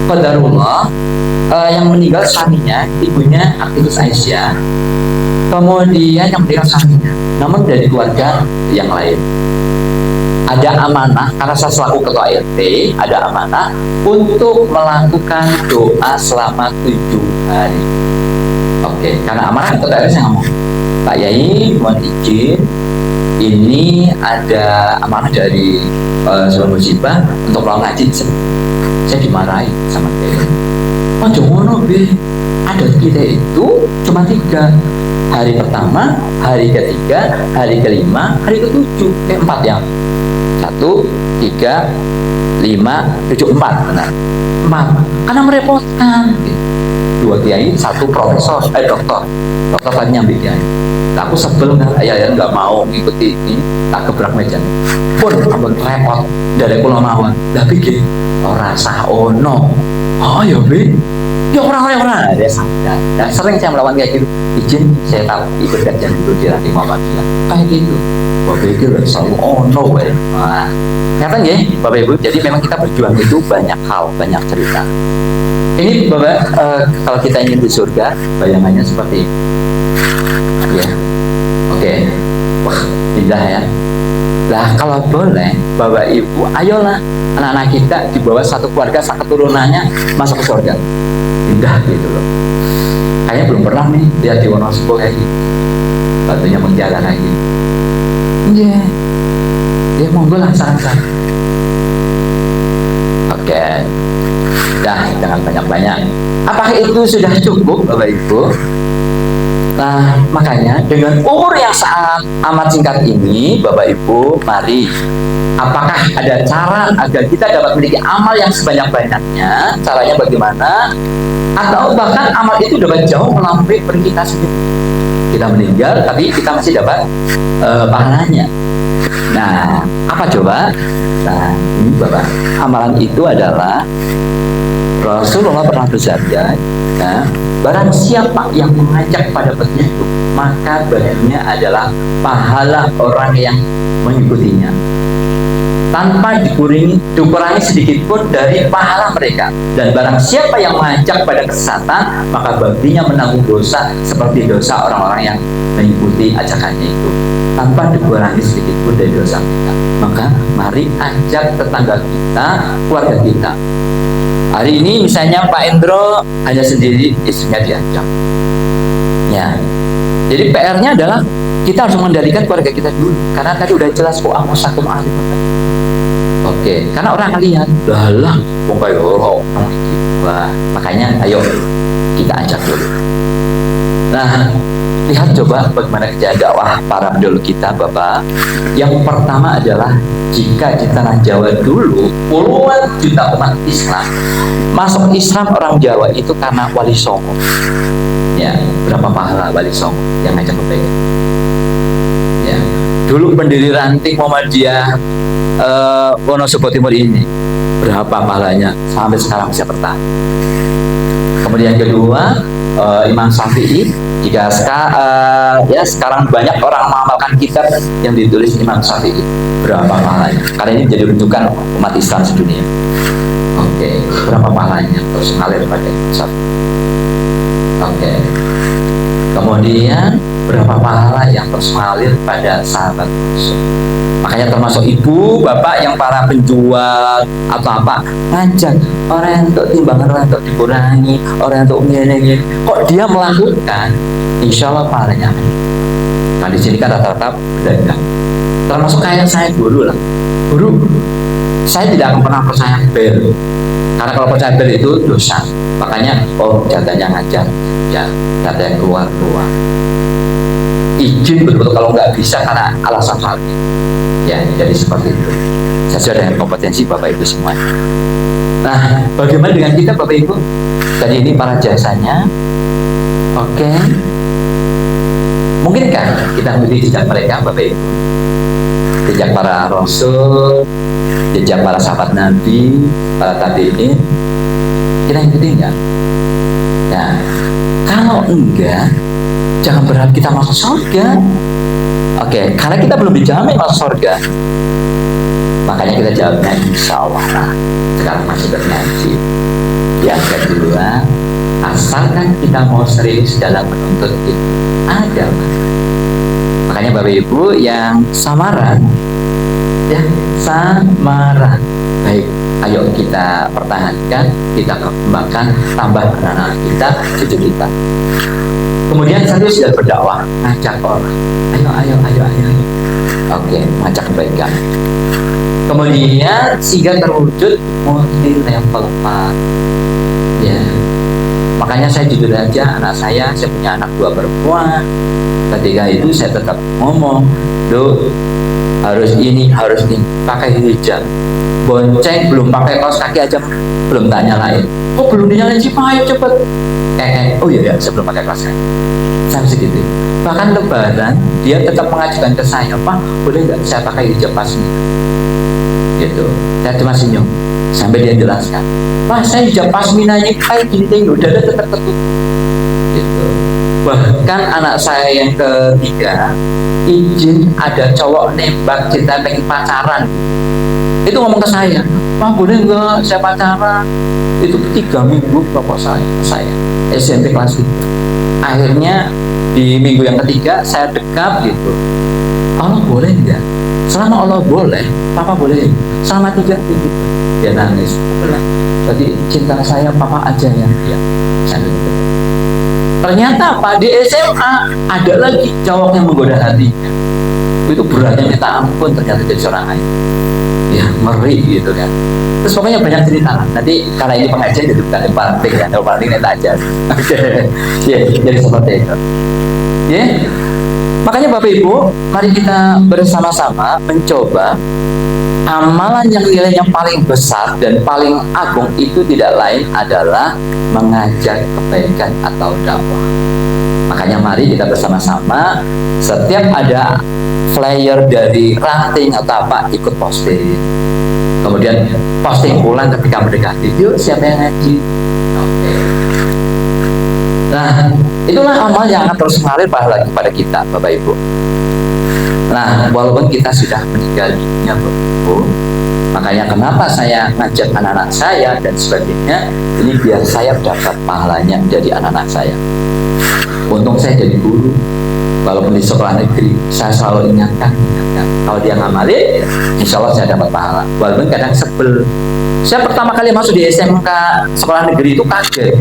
qadarullah, yang meninggal suaminya, ibunya aktivis Aisyah. Kemudian yang meninggal suaminya, namun dari keluarga yang lain. Ada amanah, karena saya selaku ketua RT, ada amanah untuk melakukan doa selama 7 hari. Oke, karena amanah ketua RT saya ngomong, Pak Yai mohon izin, ini ada amanah dari sebelum musibah untuk melakukan haji. Saya dimarahi sama dia. Oh jangan be, adat kita itu cuma 3. Hari pertama, hari ketiga, hari kelima, hari ketujuh, 4 ya. 1, 3, 5, 7, 4, benar. 4, karena merepotkan. 2 kiai, 1 profesor, dokter. Dokter tadi nyambi kiai. Aku sebel kan, ayah nggak mau ngikuti ini, tak gebrak meja. Pun, abang repot dari Pulau Mawar. Tapi gini, orang sah ono. Oh ya be. Ya orang-orang ada sadar. Dan sering saya melawan kayak gitu. Izin saya tahu ikut kajian dulu di Ranting Muhammadiyah. Kayak gitu. Bapak Ibu selalu no ya. Nah, ternyata ya Bapak Ibu. Jadi memang kita berjuang itu banyak hal, banyak cerita. Ini Bapak, kalau kita ingin di surga, bayangannya seperti ini. Ya, oke. Wah, indah ya. Lah kalau boleh, Bapak Ibu, ayolah anak-anak kita di bawah satu keluarga, satu keturunannya masuk ke surga. Indah gitu loh. Kayaknya belum pernah nih lihat di Wonosobo kayak gitu. Batunya menjaga kayak gitu. Iya. Ya monggo lah saran-saran. Oke. Dah, jangan banyak-banyak. Apakah itu sudah cukup Bapak Ibu? Nah, makanya dengan umur yang sangat amat singkat ini, Bapak Ibu, mari. Apakah ada cara agar kita dapat memiliki amal yang sebanyak-banyaknya? Caranya bagaimana? Atau bahkan amal itu dapat jauh melampaui per kita sendiri. Kita meninggal, tapi kita masih dapat pahalanya. Nah, apa coba? Nah, ini Bapak, amalan itu adalah Rasulullah pernah bersabda, ya, barang siapa yang mengajak pada petunjuk, maka baginya adalah pahala orang yang mengikutinya. tanpa dikurangi sedikit pun dari pahala mereka. Dan barang siapa yang mengajak pada kesesatan, maka baginya menanggung dosa seperti dosa orang-orang yang mengikuti ajakannya itu, tanpa dikurangi sedikit pun dari dosa mereka. Maka mari ajak tetangga kita, keluarga kita. Hari ini misalnya Pak Endro hanya sendiri, istrinya diajak. Ya, jadi PR-nya adalah kita harus mengendalikan keluarga kita dulu, karena tadi udah jelas kok amusakum ahli. Oke, karena orang akan lihat, lah, makanya ayo kita ajak dulu. Nah, lihat coba bagaimana kerja dakwah para pendahulu kita, Bapak. Yang pertama adalah jika di tanah Jawa dulu puluhan juta umat Islam masuk Islam orang Jawa itu karena Wali Songo. Ya, berapa pahala Wali Songo yang ngajak kebaikan. Ya, dulu pendiri ranting Muhammadiyah Wonosobo Timur ini berapa pahalanya sampai sekarang bisa bertahan. Kemudian kedua, Imam Syafi'i. Jika sekarang banyak orang mengamalkan kitab yang ditulis Imam Syafi'i, berapa pahalanya? Karena ini menjadi rujukan umat Islam sedunia. Oke, berapa pahalanya? Terus mengalir pada Imam Syafi'i. Oke. Kemudian berapa pahala yang terus mengalir pada sahabat Rasul. Makanya termasuk ibu, bapak yang para penjual atau apa, ngajak orang yang untuk timbangan orang untuk dikurangi, orang yang untuk ini. Kok dia melakukan, insya Allah pahalanya. Nah di sini kan rata-rata pedagang. Termasuk kayak saya dulu lah. Guru, saya tidak akan pernah percaya bel. Karena kalau percaya bel itu dosa. Makanya, jatahnya ngajar, ya jatahnya keluar. Izin betul-betul kalau nggak bisa karena alasan hal ini. Ya, jadi seperti itu. Sesuai dengan kompetensi Bapak Ibu semua. Nah, bagaimana dengan kita Bapak Ibu? Tadi ini para jasanya. Oke. Mungkinkah kita mengikuti jejak mereka Bapak Ibu? Jejak para Rasul, jejak para sahabat Nabi, para tabi'in. Kita ikuti enggak? Nah, kalau enggak, jangan berharap kita masuk surga. Oke, karena kita belum dijamin masuk surga. Makanya kita jawabnya insya Allah lah. Sekarang masih bernyanyi. Yang kedua, asalkan kita mau serius dalam menuntut agama. Makanya Bapak Ibu yang samaran, ya samaran. Baik, ayo kita pertahankan, kita kembangkan, tambah anak-anak kita, cucu kita. Kemudian serius dan berdakwah, ngajak orang, ayo. Oke, ngajak kebaikan. Kemudian sehingga terwujud multi level 4. Ya, makanya saya jujur aja, saya punya anak 2 perempuan. Ketika itu saya tetap ngomong, harus ini, pakai hijab. Bonceng belum pakai kaos kaki aja belum tanya lain. Kok belum dinyalain sih Pak? Ayo cepet. Oh iya, sebelum pakai kaos kaki. Saya segitu. Bahkan lebaran dia tetap mengajukan ke saya, Pak, boleh nggak saya pakai hijab pasmina? Gitu. Saya cuma senyum sampai dia jelaskan, Pak, saya hijab pasminanya kayak gini, udah tetap tertutup. Gitu. Bahkan anak saya yang ketiga izin ada cowok nembak, cinta pengen pacaran. Itu ngomong ke saya, Pak boleh nggak saya pacaran? Itu 3 minggu proposal saya SMP kelas 3. Akhirnya di minggu yang ketiga saya dekap gitu. Allah boleh nggak? Selama Allah boleh, Papa boleh. Selama 3 gitu. Dia nangis. Jadi cinta saya Papa aja yang dia. Ternyata Pak di SMA ada lagi cowok yang menggoda hatinya. Itu beratnya minta ampun ternyata jadi seorang ayah. Ya ngeri gitu kan. Terus pokoknya banyak cerita. Nanti karena ini pengajian jadi bukan yang paling ya, yang paling nanti aja. Oke, ya jadi seperti itu. Ya, makanya Bapak Ibu, mari kita bersama-sama mencoba amalan yang nilainya paling besar dan paling agung itu tidak lain adalah mengajak kebaikan atau dakwah. Makanya mari kita bersama-sama setiap ada flyer dari ranting atau apa ikut posting. Kemudian posting ulang ketika mendekati, yuk siapa yang ngaji? Oke. Nah, itulah amal yang akan terus mengalir pahala kepada kita, Bapak Ibu. Nah, walaupun kita sudah meninggal dunia, Bapak Ibu, makanya kenapa saya ngajak anak-anak saya dan sebagainya, ini biar saya dapat pahalanya dari anak-anak saya. Untung saya jadi guru, walaupun di sekolah negeri, saya selalu ingatkan. Kalau dia ngamalin, insya Allah saya dapat pahala. Walaupun kadang sebel. Saya pertama kali masuk di SMK sekolah negeri itu kaget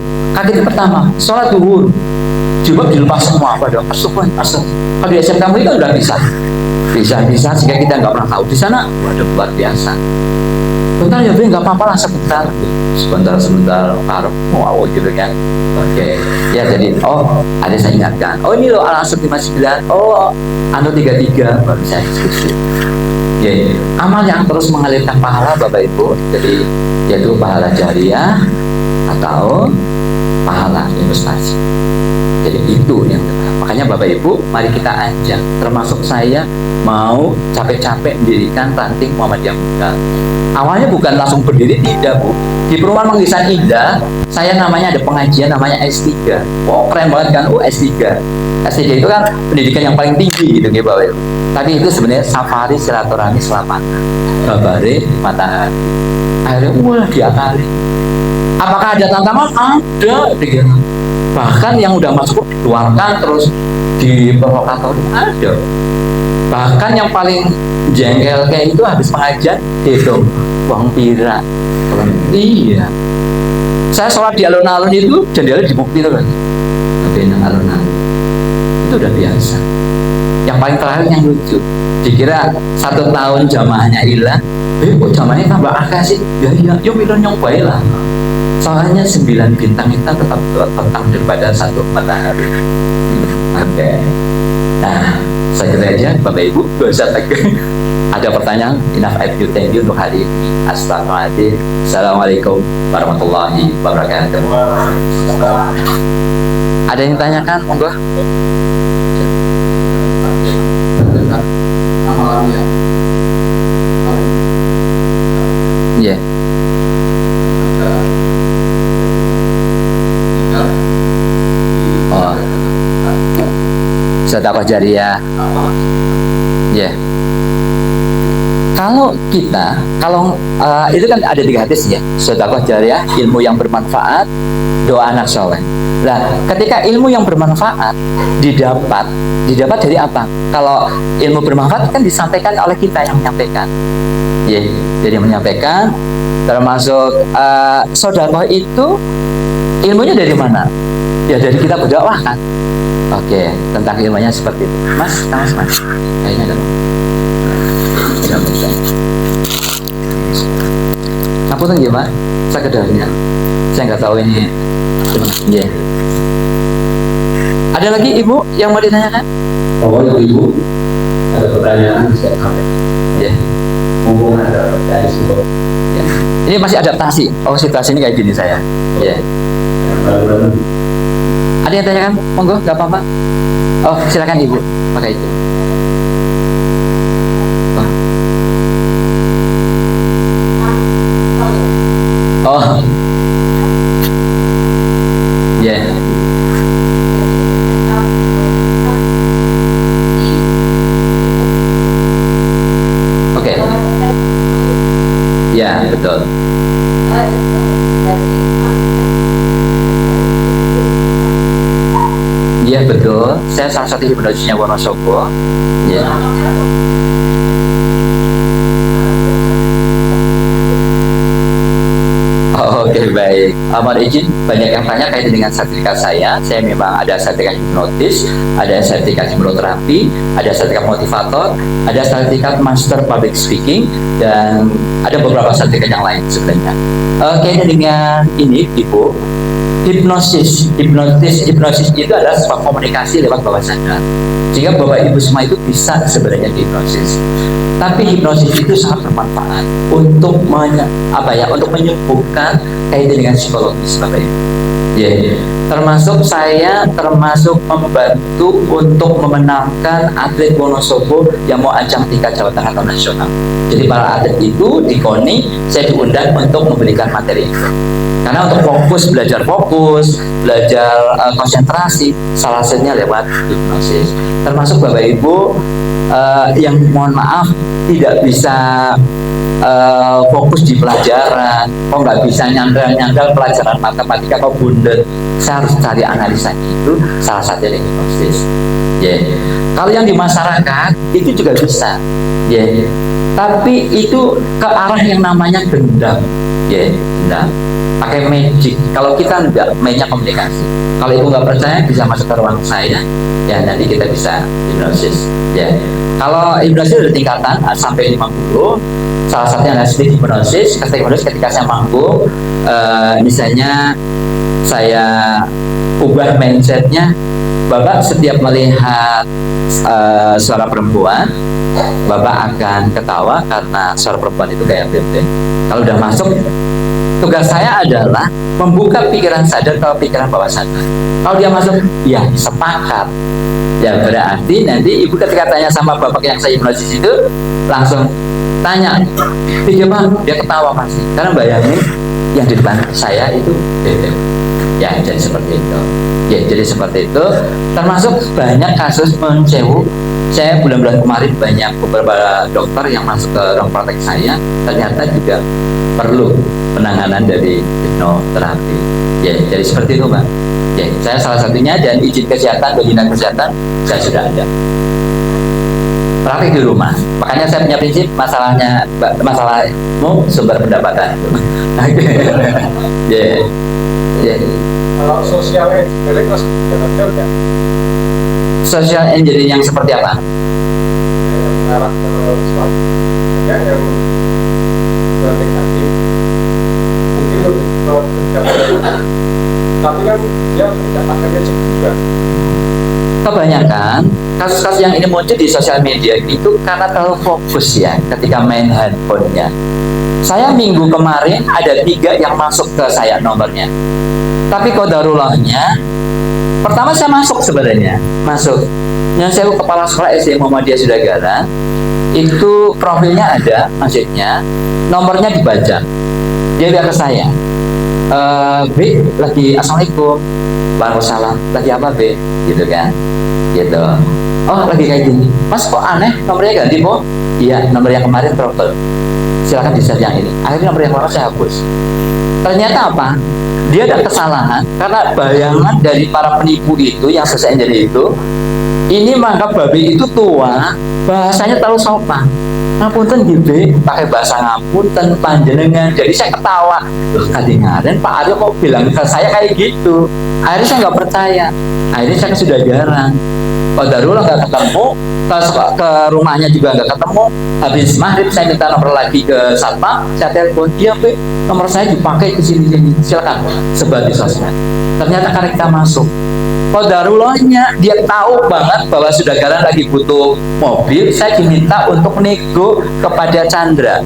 pertama, sholat zuhur, jilbab dilepas semua, pada astagfirullah. Kalau di SMK itu udah bisa sehingga kita nggak pernah tahu. Di sana waduh luar biasa. Bentar ya, nggak apa-apa lah, sebentar, wow gitu kan. Oke, ya jadi ada saya ingatkan. Ini loh Al-Asr 59, Anu 33 baru saya diskusi. Ya, amal yang terus mengalirkan pahala Bapak Ibu, jadi yaitu pahala jariah atau pahala investasi. Jadi itu yang makanya Bapak Ibu, mari kita ajak, termasuk saya mau capek-capek mendirikan ranting Muhammadiyah Muda. Awalnya bukan langsung berdiri, tidak Bu. Di perumahan Manggisan Indah, saya namanya ada pengajian namanya S3. Keren banget kan, S3. S3 itu kan pendidikan yang paling tinggi gitu ya Bapak Ibu. Tapi itu sebenarnya safari silaturahmi selapatan. Babare matahari. Akhirnya diakali. Apakah ada tantangan? Ada. Bahkan yang udah masuk dikeluarkan terus di provokator ada. Bahkan yang paling jengkel kayak itu habis pengajian itu uang pira. Iya. Saya sholat di alun-alun itu jendela dibukti loh kan. Tapi yang alun-alun itu udah biasa. Yang paling terakhir yang lucu, dikira 1 tahun jamaahnya hilang, kok jamaahnya tambah akeh sih? Ya yuk milon nyobain lah. Soalnya 9 bintang kita tetap petang daripada 1 matahari. Oke. Nah, saya kira aja Bapak Ibu, gak usah tegang. Ada pertanyaan? Enough I you, thank you untuk hari ini. Assalamualaikum warahmatullahi wabarakatuh. Ada yang tanyakan? Monggo. Iya. Sedekah jariah. Ya. Kalau itu kan ada 3 hadis ya. Sedekah jariah, ilmu yang bermanfaat, doa anak soleh. Nah, ketika ilmu yang bermanfaat didapat dari apa? Kalau ilmu bermanfaat kan disampaikan oleh kita yang menyampaikan. Ya, jadi menyampaikan termasuk sedekah itu ilmunya dari mana? Ya dari kita berdakwah kan. Oke, tentang ilmunya seperti itu. Mas. Kayaknya ada. Apa tuh gimana? Sekedarnya. Saya nggak tahu ini. Iya. Ada lagi Ibu yang mau ditanyakan? Ibu, ada pertanyaan saya sampaikan. Ya. Mumpung ada dari semua. Ya. Ini masih adaptasi. Situasi ini kayak gini saya. Ya. Ada yang tanyakan? Monggo, nggak apa-apa. Silakan Ibu, pakai itu. Ya. Yeah. Oke. Ya, betul. Iya betul, saya salah satu hipnotisnya Wonosobo. Ya. Oke, baik. Mohon izin, banyak yang tanya kaitan dengan sertifikat saya. Saya memang ada sertifikat hipnotis, ada sertifikat hipnoterapi, ada sertifikat motivator, ada sertifikat master public speaking, dan ada beberapa sertifikat yang lain sebenarnya. Kaitan dengan ini, Ibu, hipnosis itu adalah sebuah komunikasi lewat bawah sadar. Sehingga Bapak Ibu semua itu bisa sebenarnya hipnosis. Tapi hipnosis itu sangat bermanfaat untuk untuk menyembuhkan kaitan dengan psikologis Bapak Ibu. Ya, termasuk membantu untuk memenangkan atlet Wonosobo yang mau ajang tingkat Jawa Tengah atau nasional. Jadi para atlet itu di KONI saya diundang untuk memberikan materi itu. Karena untuk belajar konsentrasi, salah satunya lewat hipnosis. Termasuk Bapak Ibu yang mohon maaf tidak bisa fokus di pelajaran, kok nggak bisa nyandal pelajaran matematika, kok bundel, saya harus cari analisanya. Itu salah satu yang hipnosis. Kalau yang di masyarakat itu juga bisa, tapi itu ke arah yang namanya dendam, dendam pakai magic. Kalau kita enggak, mainnya komunikasi. Kalau ibu nggak percaya, bisa masuk ke ruang saya, nanti kita bisa hipnosis. Kalau hipnosis ada tingkatan sampai 50. Salah satunya adalah sleep hipnosis. Ketika saya mampu, misalnya saya ubah mindsetnya, Bapak setiap melihat suara perempuan, Bapak akan ketawa karena suara perempuan itu kayak bebek. Kalau udah masuk, tugas saya adalah membuka pikiran sadar ke pikiran bawah sadar. Kalau dia masuk, ya sepakat. Berarti nanti ibu ketika tanya sama bapak yang saya hipnosis itu, langsung tanya, dia ketawa pasti. Karena bayangin yang di depan saya itu bebek. Jadi seperti itu. Jadi seperti itu. Termasuk banyak kasus mencewu. Saya bulan-bulan kemarin banyak beberapa dokter yang masuk ke ruang praktek saya, ternyata juga perlu penanganan dari hipnoterapi. Jadi seperti itu, Mbak. Saya salah satunya, dan izin kesehatan bagi dinas kesehatan saya sudah ada. Praktek di rumah. Makanya saya punya prinsip, masalahmu sumber pendapatan. Kalau social engineering maksudnya social engineering yang seperti apa? Yang mengarah ke suatu yang negatif, mungkin lebih ke pencabulan, tapi kan dia tidak pakai magic juga. Kebanyakan kasus-kasus yang ini muncul di sosial media itu karena terlalu fokus ketika main handphonenya. Saya minggu kemarin ada 3 yang masuk ke saya nomornya, tapi qadarulahnya pertama saya masuk sebenarnya, yang saya kepala sekolah SD Muhammadiyah Sudagaran, itu profilnya ada, maksudnya nomornya dibaca, dia bilang ke saya, B, lagi assalamualaikum, waalaikumsalam, lagi apa B, gitu kan, gitu. Oh lagi kayak gini, Mas kok aneh nomornya ganti kok? Iya, nomor yang kemarin trouble, silakan di-set yang ini. Akhirnya nomor yang lama saya hapus. Ternyata apa? Dia ada kesalahan karena bayangan dari para penipu itu yang social engineering itu, ini menganggap babi itu tua, bahasanya terlalu sopan. Ngapunten gitu, pakai bahasa ngapunten panjenengan. Jadi saya ketawa, kadang-kadang Pak Aryo kok bilang ke saya kayak gitu. Akhirnya saya nggak percaya. Akhirnya saya sudah jarang. Qadarullah nggak ketemu, ke rumahnya juga nggak ketemu. Habis maghrib saya minta nomor lagi ke satpam, saya telepon, dia nomor saya dipakai ke sini, silakan sebar di sosmed. Ternyata karena kita masuk, qadarullahnya dia tahu banget bahwa Sudagaran lagi butuh mobil. Saya diminta untuk nego kepada Chandra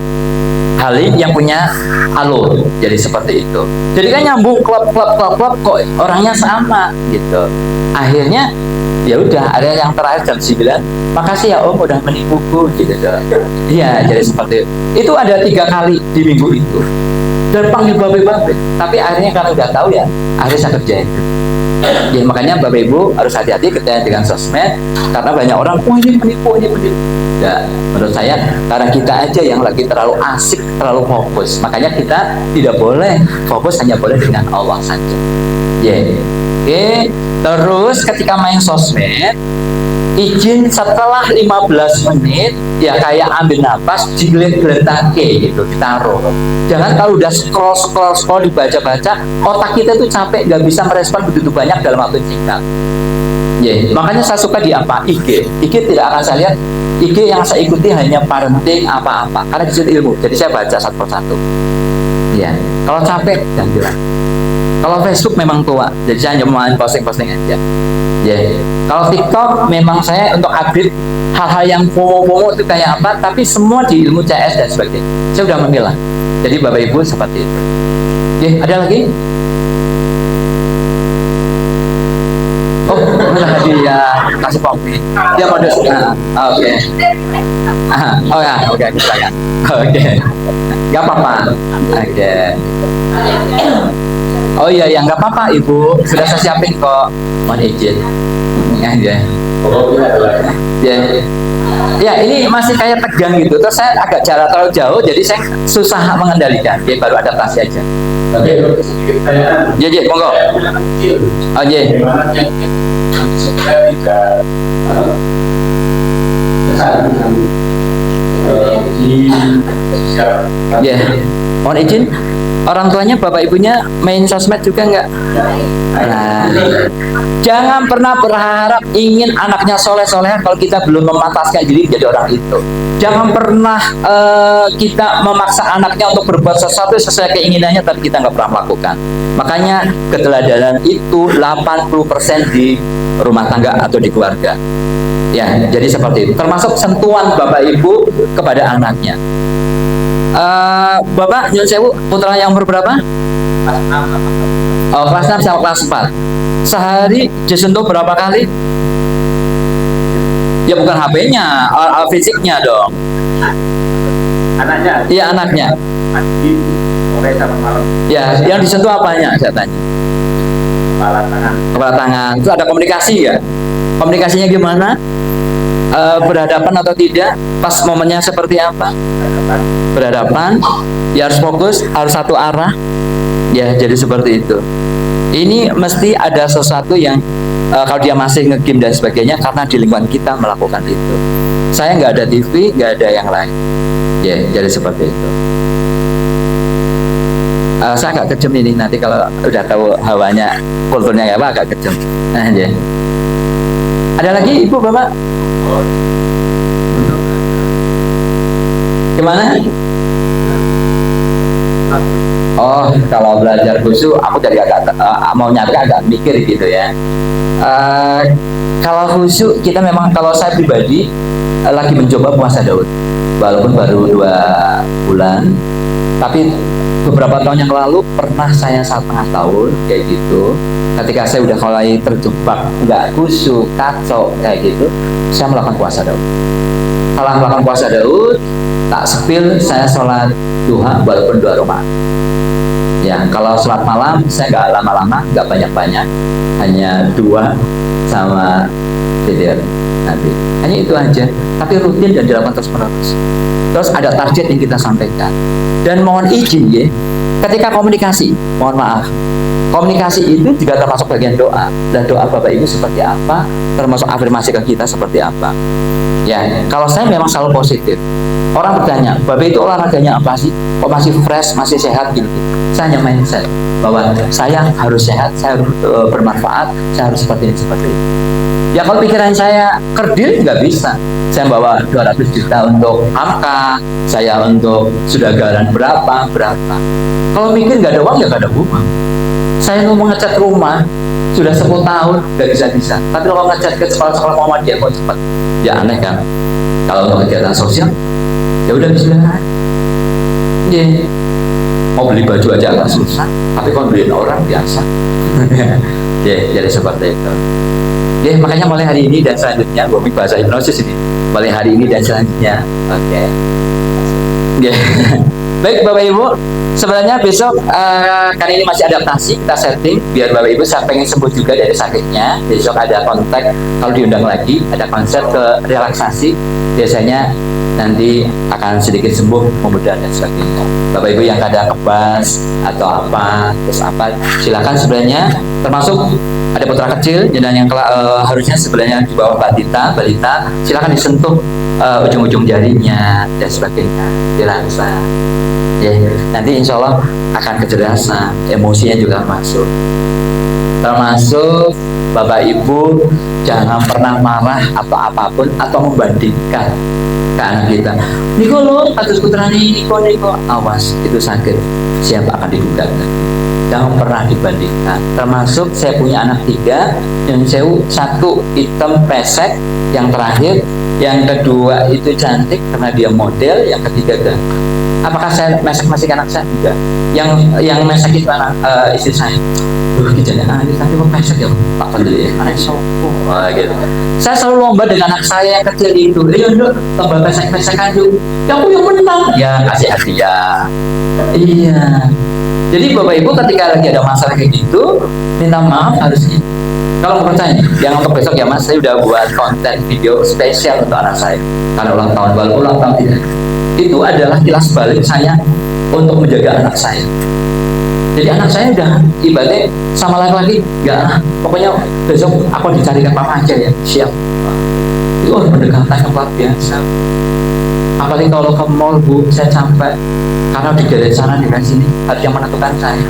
Halim yang punya Alur. Jadi seperti itu. Jadi kan nyambung klub kok orangnya sama gitu. Akhirnya ya udah, ada yang terakhir jam 9, makasih ya Om udah menipuku gitu. Iya, jadi seperti itu. Ada 3 kali di minggu itu, dan panggil babe-babe, tapi akhirnya karena udah tahu ya, akhirnya saya kerjain. Makanya Bapak Ibu harus hati-hati ketika dengan sosmed, karena banyak orang, ini penipu. Ya, menurut saya karena kita aja yang lagi terlalu asik, terlalu fokus, makanya kita tidak boleh fokus, hanya boleh dengan Allah saja. Oke. Terus ketika main sosmed, izin setelah 15 menit ya kayak ambil nafas, digeletak-geletak gitu, ditaruh. Jangan kalau udah scroll dibaca-baca, otak kita tuh capek, nggak bisa merespon begitu banyak dalam waktu singkat. Makanya saya suka di apa? IG tidak akan saya lihat. IG yang saya ikuti hanya parenting apa-apa, karena di situ ilmu. Jadi saya baca satu persatu. Kalau capek jangan bilang. Kalau Facebook memang tua, jadi saya hanya mau posting aja. Kalau TikTok memang saya untuk update hal-hal yang FOMO itu kayak apa, tapi semua di ilmu CS dan sebagainya. Saya sudah memilah. Jadi Bapak Ibu seperti itu. Ada lagi? Oh, hadiah kasih kopi. Dia mau oke. Oke, silakan. Oke. Gak apa-apa. Oke. Oh iya, nggak apa-apa Ibu, sudah saya siapin kok. Mohon izin. Pokoknya adalah Ya, ya ini masih kayak tegang gitu. Terus saya agak jarak terlalu jauh, jadi saya susah mengendalikan. Ya baru adaptasi aja. tapi kalau sedikit pertanyaan. Ya, monggo. Anak kecil. Oh, ya. Bagaimana yang sebenarnya tidak besar dengan di sosial. Ya, mohon izin. Orang tuanya, bapak ibunya main sosmed juga nggak? Nah, jangan pernah berharap ingin anaknya soleh-soleh kalau kita belum memantaskan diri menjadi orang itu. Jangan pernah kita memaksa anaknya untuk berbuat sesuatu sesuai keinginannya, tapi kita nggak pernah melakukan. Makanya keteladanan itu 80% di rumah tangga atau di keluarga. Ya, jadi seperti itu. Termasuk sentuhan bapak ibu kepada anaknya. Bapak, nyun sewu, putra yang umur berapa? Oh, kelas 6 sama kelas 4. Sehari disentuh berapa kali? Ya bukan HP-nya, fisiknya dong. Anaknya Iya, anaknya. pagi, sore sama malam, Ya, yang disentuh apanya? Saya tanya. kepala tangan. Kepala tangan. Itu ada komunikasi ya? Komunikasinya gimana? Berhadapan atau tidak? Pas momennya seperti apa? Berhadapan, ya harus fokus, harus satu arah. Ya, jadi seperti itu. Ini mesti ada sesuatu yang kalau dia masih nge-game dan sebagainya, karena di lingkungan kita melakukan itu. Saya nggak ada TV, nggak ada yang lain. Ya, jadi seperti itu. Saya agak kejam ini nanti kalau udah tahu hawanya, kulturnya kayak apa, agak kejam. Nah, ya. Ada lagi ibu bapak? Gimana? Oh, kalau belajar khusyuk, aku jadi agak mau nyari agak mikir gitu ya. Kalau khusyuk, kita memang, kalau saya pribadi lagi mencoba puasa Daud, walaupun baru 2 bulan, tapi beberapa tahun yang lalu pernah saya 1,5 tahun kayak gitu. Ketika saya udah mulai terjebak nggak khusyuk, kacau kayak gitu, saya melakukan puasa Daud. Kalau melakukan puasa Daud, tak sepil saya sholat duha walaupun 2 rakaat. Ya, kalau sholat malam saya nggak lama-lama, nggak banyak-banyak, hanya 2 sama tidur nanti. Hanya itu aja. Tapi rutin dan dilakukan terus-menerus. Terus ada target yang kita sampaikan. Dan mohon izin ya, ketika komunikasi, mohon maaf, komunikasi itu juga termasuk bagian doa. Dan doa Bapak Ibu seperti apa, termasuk afirmasi ke kita seperti apa. Ya, kalau saya memang selalu positif. Orang bertanya, Bapak itu olahraganya apa sih? Kok masih fresh, masih sehat gitu? Saya hanya mindset bahwa saya harus sehat, saya harus bermanfaat, saya harus seperti ini, seperti ini. Ya kalau pikiran saya kerdil nggak bisa. Saya bawa 200 juta untuk angka, saya untuk sudah garan berapa. Kalau mikir nggak ada uang, ya nggak ada uang. Saya mau ngecat rumah sudah 10 tahun nggak bisa. Tapi kalau ngecat ke sekolah-sekolah Muhammadiyah kok cepat? Ya aneh kan? Kalau untuk kegiatan sosial, ya udah bismillah. Yeah. Mau beli baju aja agak susah, tapi kalau beliin orang biasa. Jadi seperti itu. Ya, makanya mulai hari ini dan selanjutnya, gue bahasa hipnosis ini. Mulai hari ini dan selanjutnya. Oke. Ya. Baik Bapak Ibu, sebenarnya besok kali ini masih adaptasi, kita setting biar Bapak Ibu saya pengen sembuh juga dari sakitnya. Besok ada kontak, kalau diundang lagi ada konsep ke relaksasi, biasanya nanti akan sedikit sembuh, kemudian dan sebagainya. Bapak Ibu yang ada kebas atau apa, terus apa, silakan sebenarnya, termasuk ada putra kecil dan yang harusnya sebenarnya di bawah balita, silakan disentuh ujung-ujung jarinya dan sebagainya, dirasa. Ya, nanti insya Allah akan kecerdasan, emosinya juga masuk. Termasuk Bapak Ibu jangan pernah marah atau apapun atau membandingkan ke anak kita. Niko lo, kasus putranya Niko, awas itu sakit, siapa akan digugat? Jangan pernah dibandingkan. Termasuk saya punya anak 3, yang satu hitam pesek, yang terakhir, yang kedua itu cantik karena dia model, yang ketiga ganteng. Apakah saya mesek-mesek anak saya? Enggak. Yang mesek itu anak istri saya. Kejadian ini tapi kok mesek ya Pak Pendiri, anak sopo, gitu. Saya selalu lomba dengan anak saya yang kecil itu. Lomba pesek-pesekan yuk. Yang menang. Ya kasih hadiah. Iya. Jadi Bapak Ibu ketika lagi ada masalah kayak gitu, minta maaf harus Kalau nggak percaya, yang untuk besok ya Mas, saya udah buat konten video spesial untuk anak saya. Karena ulang tahun, walaupun ulang tahun tidak. Itu adalah kilas balik saya untuk menjaga anak saya. Jadi anak saya udah ibaratnya sama laki-laki, ya pokoknya besok aku dicarikan papa aja ya, siap. Itu pendekatan yang luar biasa. Apalagi kalau ke mall Bu, saya capek karena di sana di sini harus yang menentukan saya.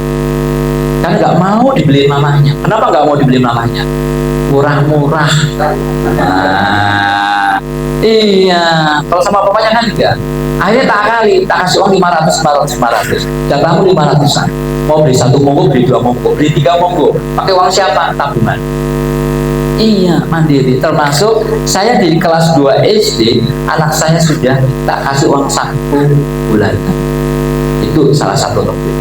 Karena nggak mau dibeliin mamanya. Kenapa nggak mau dibeliin mamanya? Murah-murah. Nah, iya. Kalau sama papanya kan enggak. Akhirnya tak kasih uang 500. Jatahmu 500-an. Mau beli 1 monggo, beli 2 monggo, beli 3 monggo. Pakai uang siapa? Tabungan. Iya, mandiri. Termasuk saya di kelas 2 SD, anak saya sudah tak kasih uang 1 bulan. Itu salah satu topik.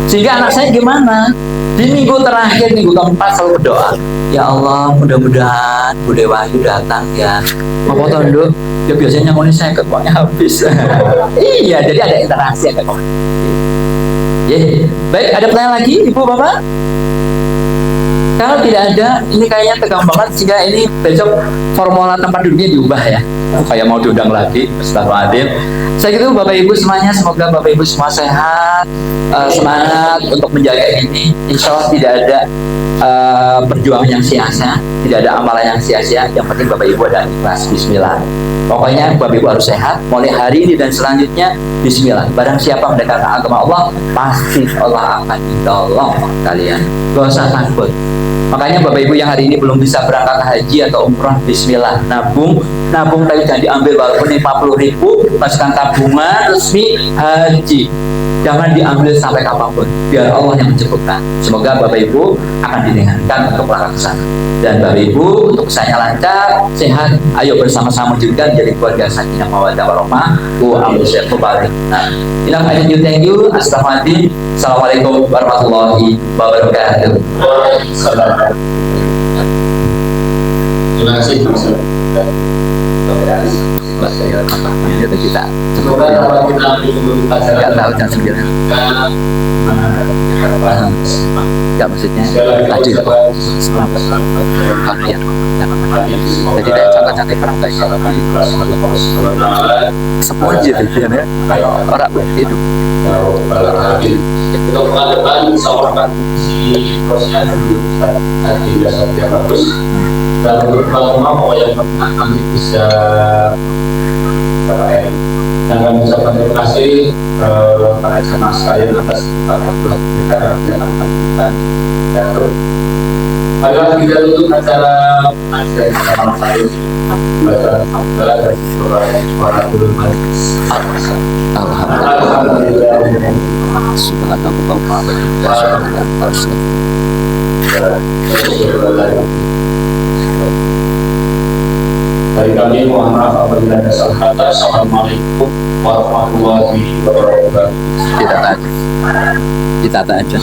Sehingga anak saya gimana? Di minggu terakhir, minggu keempat selalu berdoa, ya Allah, mudah-mudahan Bude Wahyu datang ya. Apa tondo? Ya biasanya ngomongin saya uangnya habis. Iya, jadi ada interaksi, ada komunikasi. Ya, baik, ada pertanyaan lagi, Ibu Bapak? Kalau tidak ada, ini kayaknya tegang banget sehingga ini besok formula tempat duduknya diubah ya. Kayak mau diundang lagi, Astagfirullahaladzim. Saya gitu Bapak Ibu semuanya, semoga Bapak Ibu semua sehat, semangat untuk menjaga ini. Insya Allah tidak ada perjuangan yang sia-sia, tidak ada amalan yang sia-sia. Yang penting Bapak Ibu ada ikhlas. Bismillah. Pokoknya Bapak Ibu harus sehat. Mulai hari ini dan selanjutnya, Bismillah. Barang siapa mendekatkan agama Allah, pasti Allah akan menolong kalian. Gak usah takut. Makanya Bapak Ibu yang hari ini belum bisa berangkat haji atau umrah, Bismillah, nabung tapi jangan diambil walaupun 50.000, masukkan tabungan resmi haji. Jangan diambil sampai kapanpun, biar Allah yang mencukupkan. Semoga Bapak Ibu akan diringankan untuk berangkat ke sana. Dan Bapak Ibu untuk kesannya lancar, sehat, ayo bersama-sama juga menjadi keluarga sakinah mawaddah warahmah. Thank you. Astagfirullahaladzim. Assalamualaikum warahmatullahi wabarakatuh. Terima kasih kita semoga dapat kita ambil pelajaran. Nggak tahu jam 9. Nggak, maksudnya tadi kalian jadi tidak cantik-cantik orang baik semua jadi ya orang hidup untuk pekan depan sama si prosesnya dulu nanti biasa yang bagus. Dan untuk rumah mau yang nanti bisa jangan mengucapkan terima kasih para jemaah sekalian atas perhatian kita yang akan kita terus. Agar kita tutup acara pengajian bersama saya baca alhamdulillah dari suara turun majlis. Alhamdulillah. Dari kami mohon maaf apabila ada salah kata. Assalamualaikum warahmatullahi wabarakatuh. Kita tak aja.